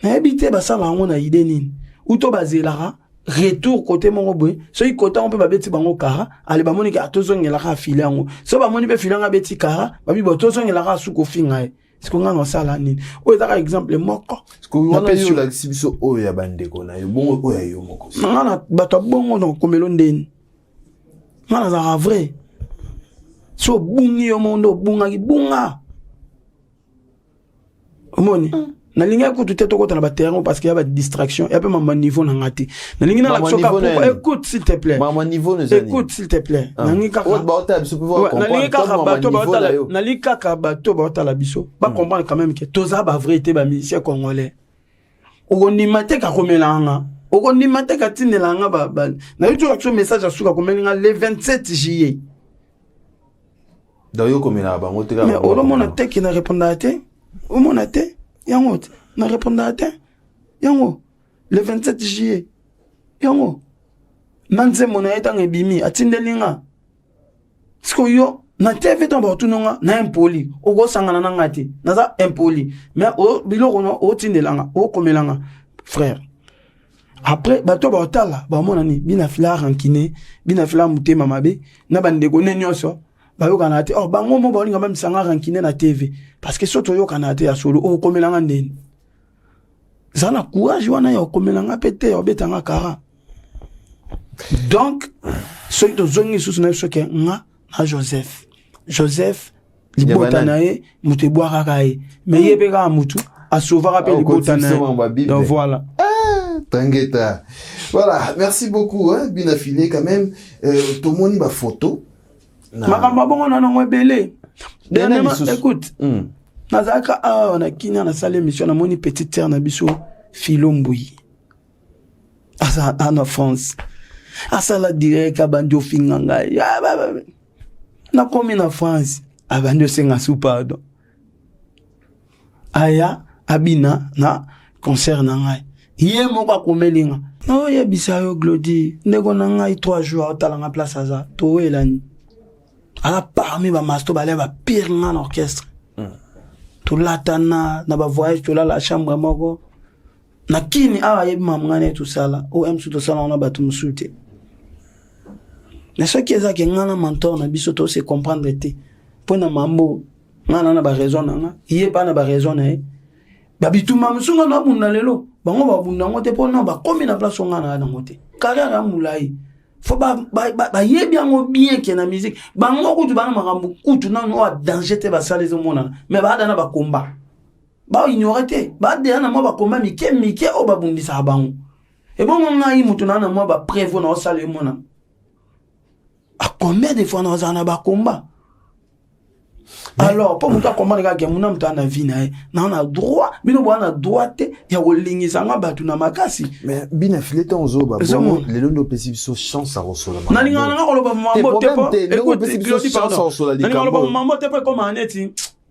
Na habité basala ngo na idée nini. Uto bazelara retour côté mongo boy. So i côté on peut ba beti bango kara, ale ba moni ka tozongela ka filer ngo. So ba moni be filer nga beti kara, ba bi bo tozongela ka suko finga. Est-ce que nga no sala nini? O ezaka exemple moko. Est-ce que on a eu la exhibition o ya bandeko na yo bongo o ya yo moko. Nga na bato bongo no komelo ndeni. Nga na za vrai. So bungi yo mondo bunga ki bunga. Omoni na linga ko tout eto ko na ba terrain parce qu'il y a pas de distraction et puis ma niveau na ngati na linga na l'action ka écoute s'il te plaît ma niveau ne écoute s'il te plaît na linga ka na linga ka bato na linga ka bato ba la biso ba comprendre quand même que toza ba vrai te ba musicien congolais ogoni mate ka komelanga ogoni mate ka tinelanga ba na yo tu message asuka komelinga le 27 juillet dayo komela ba ngoteka mais au moment te qui na répondre à te au moment te yango na répondre à te yango le 27 juillet yango nanze mona etang ebimi atindelinga siko yo na TV to ba tunonga na impoli ogo sangana na ngati naza impoli mais o biloko no o tindelanga o komelanga frère après bato ba otala ba mona ni bina fila rankine bina fila mutema mabe na bandeko nenyoso bayoka na te bango mo balinga même sanga rankine na TV parce que soto yoka na te ya solo o komelanga ndeni zana courage wana ya komelanga pete obetanga kara donc ce que zongi sous na ce que nga na Joseph libota nae mutu boaka kai mais yebe ka mutu a sauver rappel libota nae donc voilà Tangueta. Voilà, merci beaucoup hein bien affilé quand même tomoni ba photo makamba bongo na ngo belé dernièrement écoute nazaka on a kinya na salle émission na moni petite sœur na biso Filomboui asa en France asa la direct abandi ofinganga na komi na France abandi osenga sous pardon aya abina na concert na ngai Yé moko akomelinga. No yebisa yo Glody. Ndeko na ngai 3 jours otalanga place aza. To elani. Ala parmi ba masto ba leva pire en orchestre. To latana na ba voyage to la chambre moko. Na kini awa yebi mamngane tout ça là. O msu to sala on a batu msute. Mais ce qui est ça que ngana mentor na biso to se comprendre te. Pona mambo ngana na ba raison nga. Yé pa na ba raison na. Ba bituma msunga na bunda lelo. Bango ba bunda ngote pona ba komi na place ngana na ngote. Carrière mulai. Faut ba yebi yango bien que na musique. Bango kutu bana makambu kutu na no danger te ba sala les mona. Mais ba dana ba combat. Ba ignorete. Ba dana mo ba combat mike o ba bundisa bango. Et bon nga yi mutu na mo ba prévoir na sala les mona. À combien de fois nous avons un combat? Alors, pour nous comprendre que nous avons un vie, nous avons droit, mais nous avons droit de faire makasi. Mais bien affilé ton zo, les longs de possible so chance à recevoir.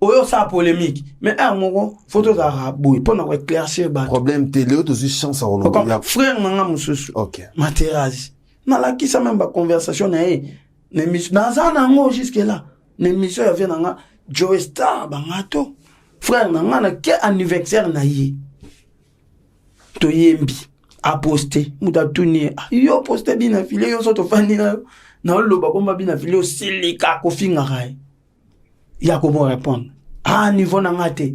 Oyo sa polémique mais un moment photo d'arabou pour nous éclaircir ba problème télé aussi chance à recevoir. Frère nanga mususu. OK. Materazi. Na la qui ça même ba conversation na émission dans un ango jusque là l'émission ya vient nga Joe Star bangato frère nanga na ke anniversaire na yi to yembi a poster muta tuni yo poster bina filé yo so to fani na loba komba bina filé o silika ko finga kai ya ko bon répondre niveau na ngate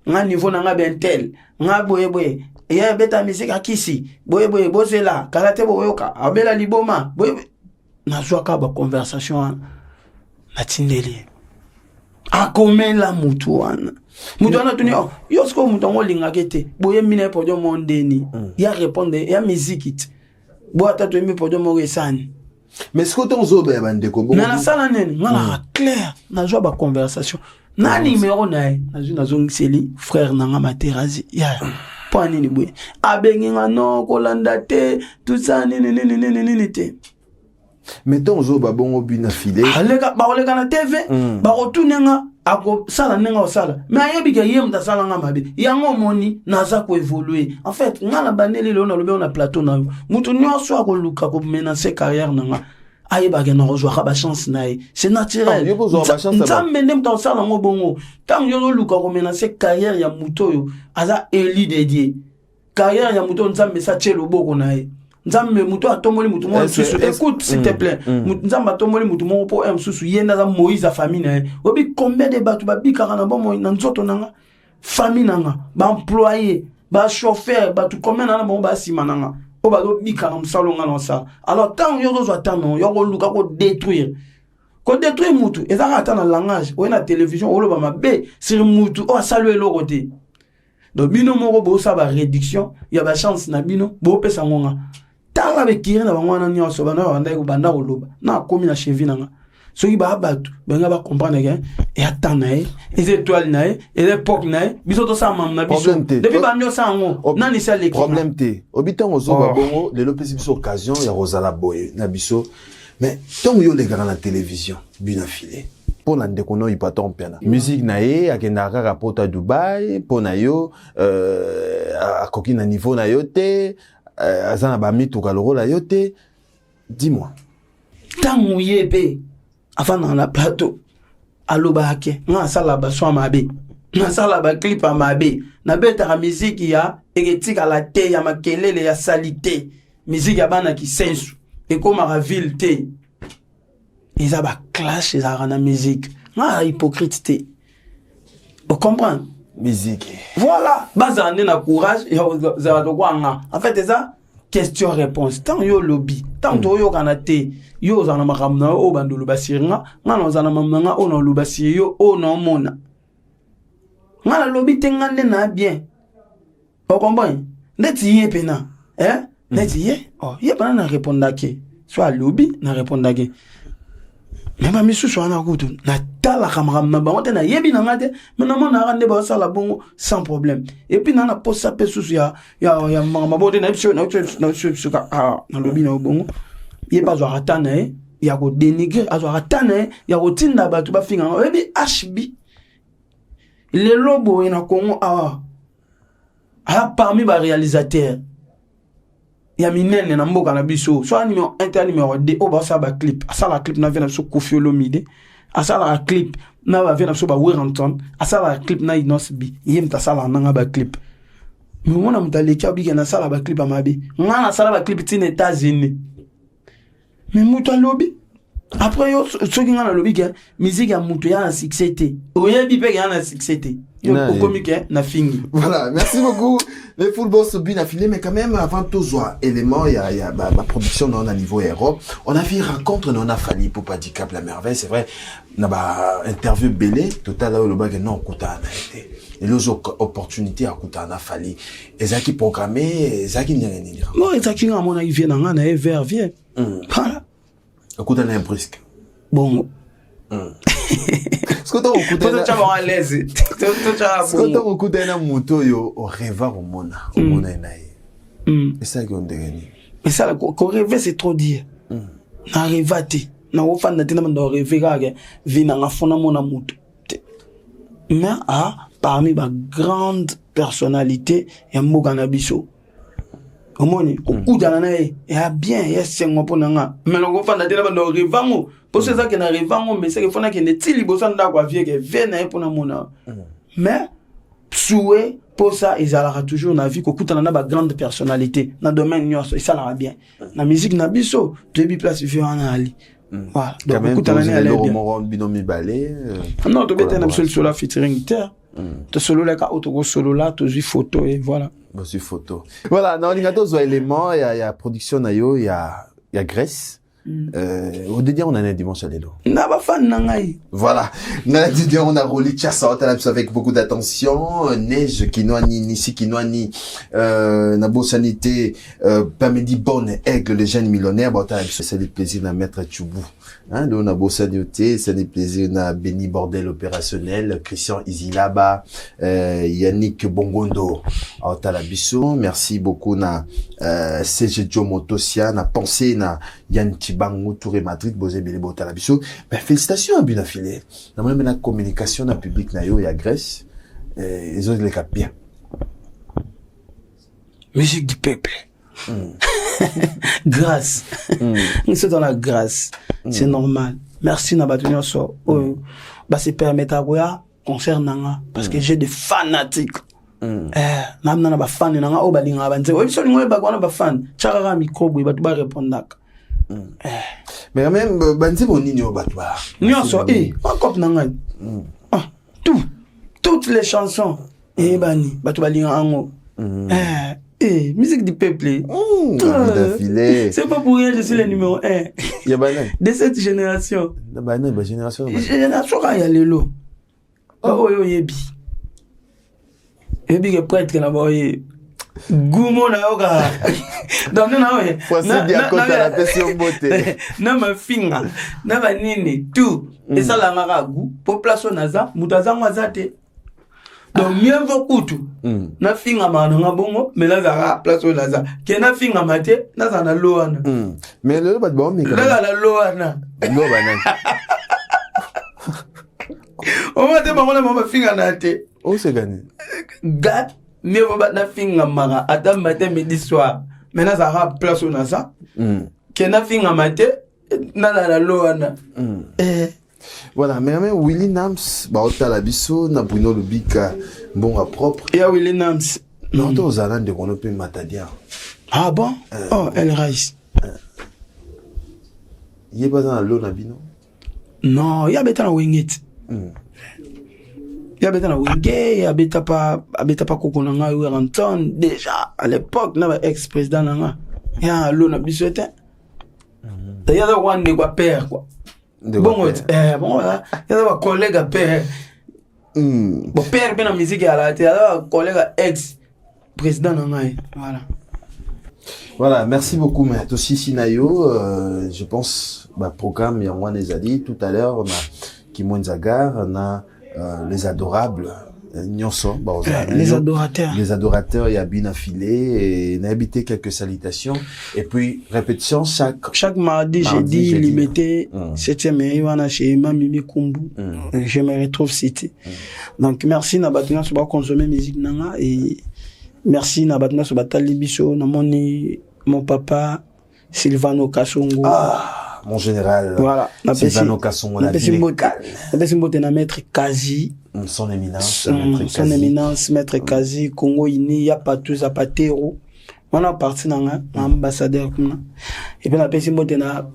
nga niveau na nga bentel nga boye ya beta musique akisi boye bozela kalate boyoka abela liboma boye na zwaka ba conversation na tindeli akomela mutu wana tuni yo sko mutu ngolinga kete boye mine podio mondeni ya répondre ya musique bo atatu mi podio mo resani. Mais ce que ton zo ba bande ko na sala nene ngala clair na zwa ba conversation na numéro na zo ngiseli frère nanga Materazi ya pas nini boye abenginga no kolanda te tout ça nini te. Mais ton zo ba bongo bina filé alega ba olega na TV ba otunenga ako sala nenga osala mais ayebi ke yem da sala nga mabe yango moni naza ko évoluer en fait ngala baneli lo na lobe on a plateau na mutu nyonso akoluka ko menacer carrière nanga ayeba ke na rejoindre ba chance na c'est naturel nzambe ndem ta sala ngo bongo tant yo luka ko menacer carrière ya muto yo aza eli dédié carrière ya muto nzambe sa chelo boko na nzambe muto atomoli mutu mo susu écoute s'il te plaît nzambe atomoli mutu mo po susu yenda za Moïse a famille na obi combien de batu ba bikara na bon na nzoto nanga famille nanga ba employé ba chauffeur batu combien na bon ba sima nanga o ba do bikara msalo ngana sa alors tant yo zo attendre yo ko luka ko détruire mutu ezaka ata na langage o na télévision o lo ba mabe sur mutu o saluer lo côté donc bino moko bo sa ba réduction ya ba chance na bino bo pesa ngonga tala be kire na bangwana nyonso bana banda ko banda ko loba na komi na chevi nanga soki ba batu benga ba comprendre que et attendre les étoiles na et l'époque na biso to sa mam na biso depuis ba nyo sa ngo na ni sel problème te obitan ozo ba bongo le lopesi biso occasion ya rozala boye na biso mais tant yo les gars na télévision bina filé pour la ndeko ipaton pena musique na akenda kaka pota Dubai pona yo akoki na niveau na yo te azana ba mituka loro la yo te dis-moi tangu yebe avant dans la plateau aloba ake nga sala ba so mabe nga sala ba clip mabe na beta musique ya egetika la te ya makelele ya salité musique ya bana ki sensu et comme à ville te ils ont ba clash ils ont la musique nga hypocrite vous comprenez musique voilà bazane na courage ya za kwanga en fait ça question réponse tant yo lobby tant yo kanate yo za na makamna o bandolo basiringa nga za na mamanga o na lobasi yo o na mona nga la lobby tengande na bien vous comprenez ndeti ye pena ndeti ye ye pena na répondre ke soit lobby na répondre ke mais ma misu so na kutu na tala kamram na bango te na yebi na ngate mais na mona rande ba sala bongo sans problème et puis na posa pe susu ya mabote na biso na lobby na bongo ye ba zo atana ya ko dénigrer azo atana ya ko tinda ba tu ba finga ebi HB le lobo ina Congo parmi ba réalisateur ya minene na mboka na biso soit numéro 1 ta numéro 2 o ba sa ba clip asa la clip na vena so Koffi Olomide asa la clip na ba vena so ba Werenton asa la clip na Inos B yem ta sala na ba clip mais mona mutaleki abika na sala ba clip amabe ngana sala ba clip tin États-Unis mais muto lobby après yo so ki ngana lobby ke musique ya muto ya na succès te oyebi pe ya na succès te na fingi. Voilà, merci beaucoup. Le football se bien affilé, mais quand même, avant tout soit élément, il y a ma production dans un niveau Europe. On a vu rencontre, on a fallu pour pas dire cap la merveille, c'est vrai. On a interview belé, tout à l'heure, le bag non, Kouta a été. Et les opportunités à Kouta a fallu. Et ça qui programmé, et ça qui n'y a rien à dire. Non, et ça qui à mon avis, vient dans un verre, vient. Voilà. Kouta a un brisque. Bon. Ce que tu as à l'aise. Ce que tu as à moto yo au rêve au monde et ça qu'on dégaine. Mais ça qu'on rêve c'est trop dire. Na rêvati. Na wo fan na tina ndo rêver ga vina na fona mona moto. Mais parmi les grandes personnalités et mboka na biso. Omoni ko kudana na e bien yes ngo pona nga. Mais lo fan na tina ndo rêve ngo. Pour ça que na rêve ngo mais c'est que fona que ne tili bosa nda kwa vie que vena e pona mona. Mais souhait pour ça ils aura toujours na vie ko kutana na ba grande personnalité na domaine nyonso et ça la bien. Na musique na biso to bi place vivant na ali. Voilà. Donc kutana na ali bien. Binomi balé. Non, to bete na solo solo featuring terre. To solo la ka auto solo là to ju photo et voilà. Bon sur photo. Voilà, dans l'ingato zo élément il y a production na yo, il y a Grèce. Au dédié on en a dimanche à l'élo. Na ba fan na ngai. Voilà. Na dédié on a roulé Tchassa avec beaucoup d'attention, neige qui noie ni ici qui noie ni na beau sanité Pamedi Bonne Aigle le jeune millionnaire bon c'est le plaisir de mettre Tchoubou. Hein, on a beau sanité, c'est le plaisir na Benny Bordel opérationnel, Christian Izilaba, Yannick Bongondo. Altalabiso, merci beaucoup na CG Motosia, na pensé na Yann Tibango Touré Madrid Bozé Bele Botalabiso. Ben félicitations à bien affilé. Na même la communication na public na yo ya Grèce, ils ont les cap bien. Musique du peuple. Grâce. Nous sommes dans la grâce. C'est normal. Merci na batunyo so. Bah c'est permettre à quoi concernant parce que j'ai des fanatiques. Namna na ba fan na o balinga banze. O biso lingo ba kwana ba fan. Chakara micro bo ba tu ba répondre. Mais même banze bonini o ba tu ba. Nyonso on cop na ngai. Toutes les chansons bani ba tu balinga ango. Musique du peuple. C'est pas pour rien, je suis le numéro 1. De cette génération. Génération quand il y a le lot. Oh, yebi. Yebi que prêtre que là-bas, Goumo na yoga. Donc, non, voici bien quand la personne beauté. Non, ma finga. Non, ma nini. Tout. Et ça, la maragout. Pour placer naza, moutaza mwazate. Donc mieux vaut tout na finga mananga bongo mais là za place au laza ke na finga mate na za na loana mais le ba bon mais là la loana no banane o mate bango na mama finga na te o se gagné gat mieux vaut na finga manga ata matin midi soir mais na za place au laza ke na finga mate na la loana voilà, mais même Willy Nams, bah au talabiso, na Bruno Lubika, bon à propre. Et à Willy Nams, non, toi aux Alain de Gonopé Matadia. Ah bon? Oh, El Rice. Il est pas dans l'eau Nabino? Non, il y a bêta na Wingit. Il y a bêta na Wingit, il y a bêta pas Kokonanga ou Ranton, déjà à l'époque, na ex-président nanga. Il y a l'eau Nabiso était. Il y a le one de quoi père quoi. Bon, voilà. Il y a un collègue à père. Bon, père, bien en musique à la télé, un collègue ex-président. Voilà. Voilà, merci beaucoup, mais aussi Sinayo, je pense, programme, il y a un des alliés. Tout à l'heure, on a Kimon Zagar, on a les adorables. Les adorateurs. Les adorateurs, il y a bien affilé et n'habité quelques salutations. Et puis, répétition chaque mardi, jeudi, limité, 7e et chez Mimi Kumbu. Je me retrouve cité. Donc, merci, Nabatuna, sur consommer musique nanga et merci, Nabatuna, sur Batali Bicho, Namoni, mon papa Silvano Kassongo. Ah, mon général. Voilà. Silvano Kassongo, la vie est calme. Na maître Kazi. Son éminence, son éminence, maître Kazi, Congo Ini, ya Patou Zapatero. On a parti dans l'ambassadeur. Et puis, na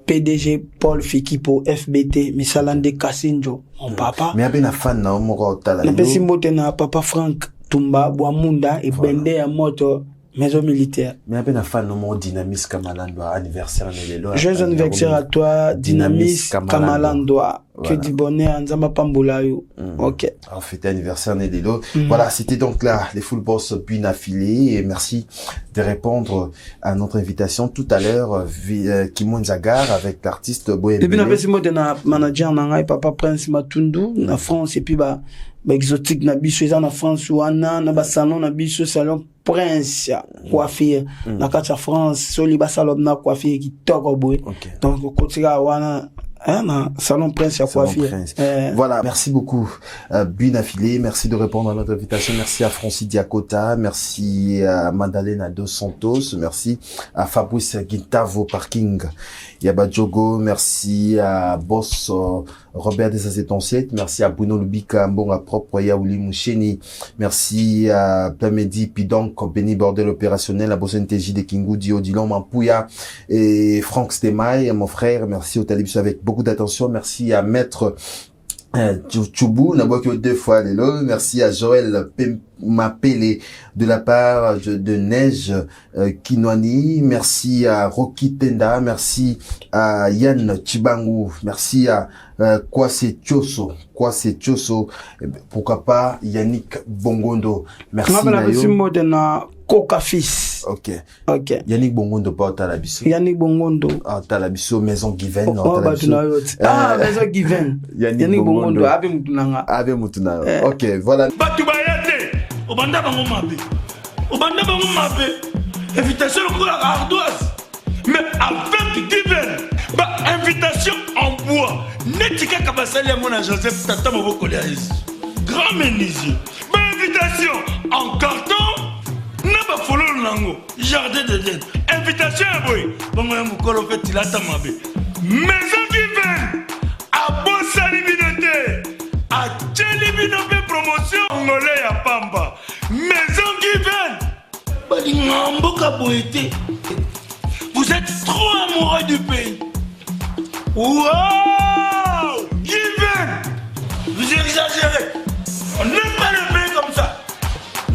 PDG Paul Fikipo, FBT, Misalande Kassinjo, mon papa. Mais il y a un fan, na papa Frank Tumba, Boamunda, et Bende à moto, maison militaire. Mais il y a un fan, Dynamis Kamalandoa, anniversaire de Joyeux anniversaire à toi, Dynamis Kamalandoa. Que du bonheur, Nzamba Pambolayo. Ok. On fêtait anniversaire Nedelo. Voilà, c'était donc là, les full boss bien affiliés. Et merci de répondre à notre invitation tout à l'heure, Kimon Zagar avec l'artiste Boyembe. Et puis, on a manager, papa Prince Matundu, na France, et puis, exotique, na biso, na France, ou na salon, na biso, salon Prince, coiffure, na kata France, soli salon, na coiffure, qui toko boy. Donc, côté wana, salon Prince à coiffure. Voilà, merci beaucoup bien affilé, merci de répondre à notre invitation, merci à Francis Diakota, merci à Madalena Dos Santos, merci à Fabrice Guintavo Parking Yabadjogo, merci à Boss Robert Desazetonsiet, merci à Bruno Lubika Mbonga Propre Yaouli Moucheni, merci à Plamedi Pidonk Benny Bordel opérationnel, à Boss NTJ de Kingoudi Odilon Mampouya et Franck Stemaï, mon frère, merci au Talibus avec beaucoup d'attention, merci à Maître Tchoubou, deux fois l'élo. Merci à Joël Mapele de la part de Neige Kinwani. Merci à Rocky Tenda. Merci à Yann Chibangu. Merci à Kwase Tchoso. Pourquoi pas Yannick Bongondo. Merci Nayo. Coca Fils. Ok. Yannick Bongondo, pas Talabiso. Yannick Bongondo. Ah, Talabiso, Maison Given. Maison Given. Yannick Bongondo. Abe Mutunanga. Ok, voilà. Batubayate. Obanda bango mabe. Invitation à ardoise. Mais avec Given. Invitation en bois. Netika Kabasali à mon Joseph Tata Moboko Grand menuisier. Invitation en carton. Naba follow nango jardin de Dieu invitation boy bongo ya mukolo fait tilata mabe maison Given a bossa libinote a chelibinope promotion ngolé ya pamba maison Given bali ngamboka boité vous êtes trop amoureux du pays. Wow Given vous exagérez, on n'aime pas le pays comme ça,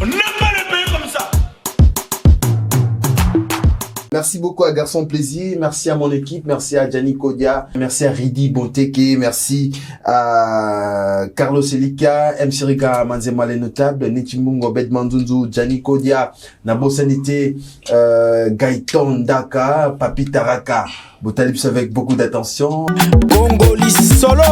on n'aime pas le pays comme ça. Merci beaucoup à Garçon Plaisir, merci à mon équipe, merci à Gianni Kodia, merci à Ridi Bonteke, merci à Carlos Elika, M. Sirika Manzema les notables, Netimungo Bedmandunzu, Gianni Kodia, Nabo Sanité, Gaëtan Daka, Papi Taraka. Botalibs avec beaucoup d'attention. Congolais solo.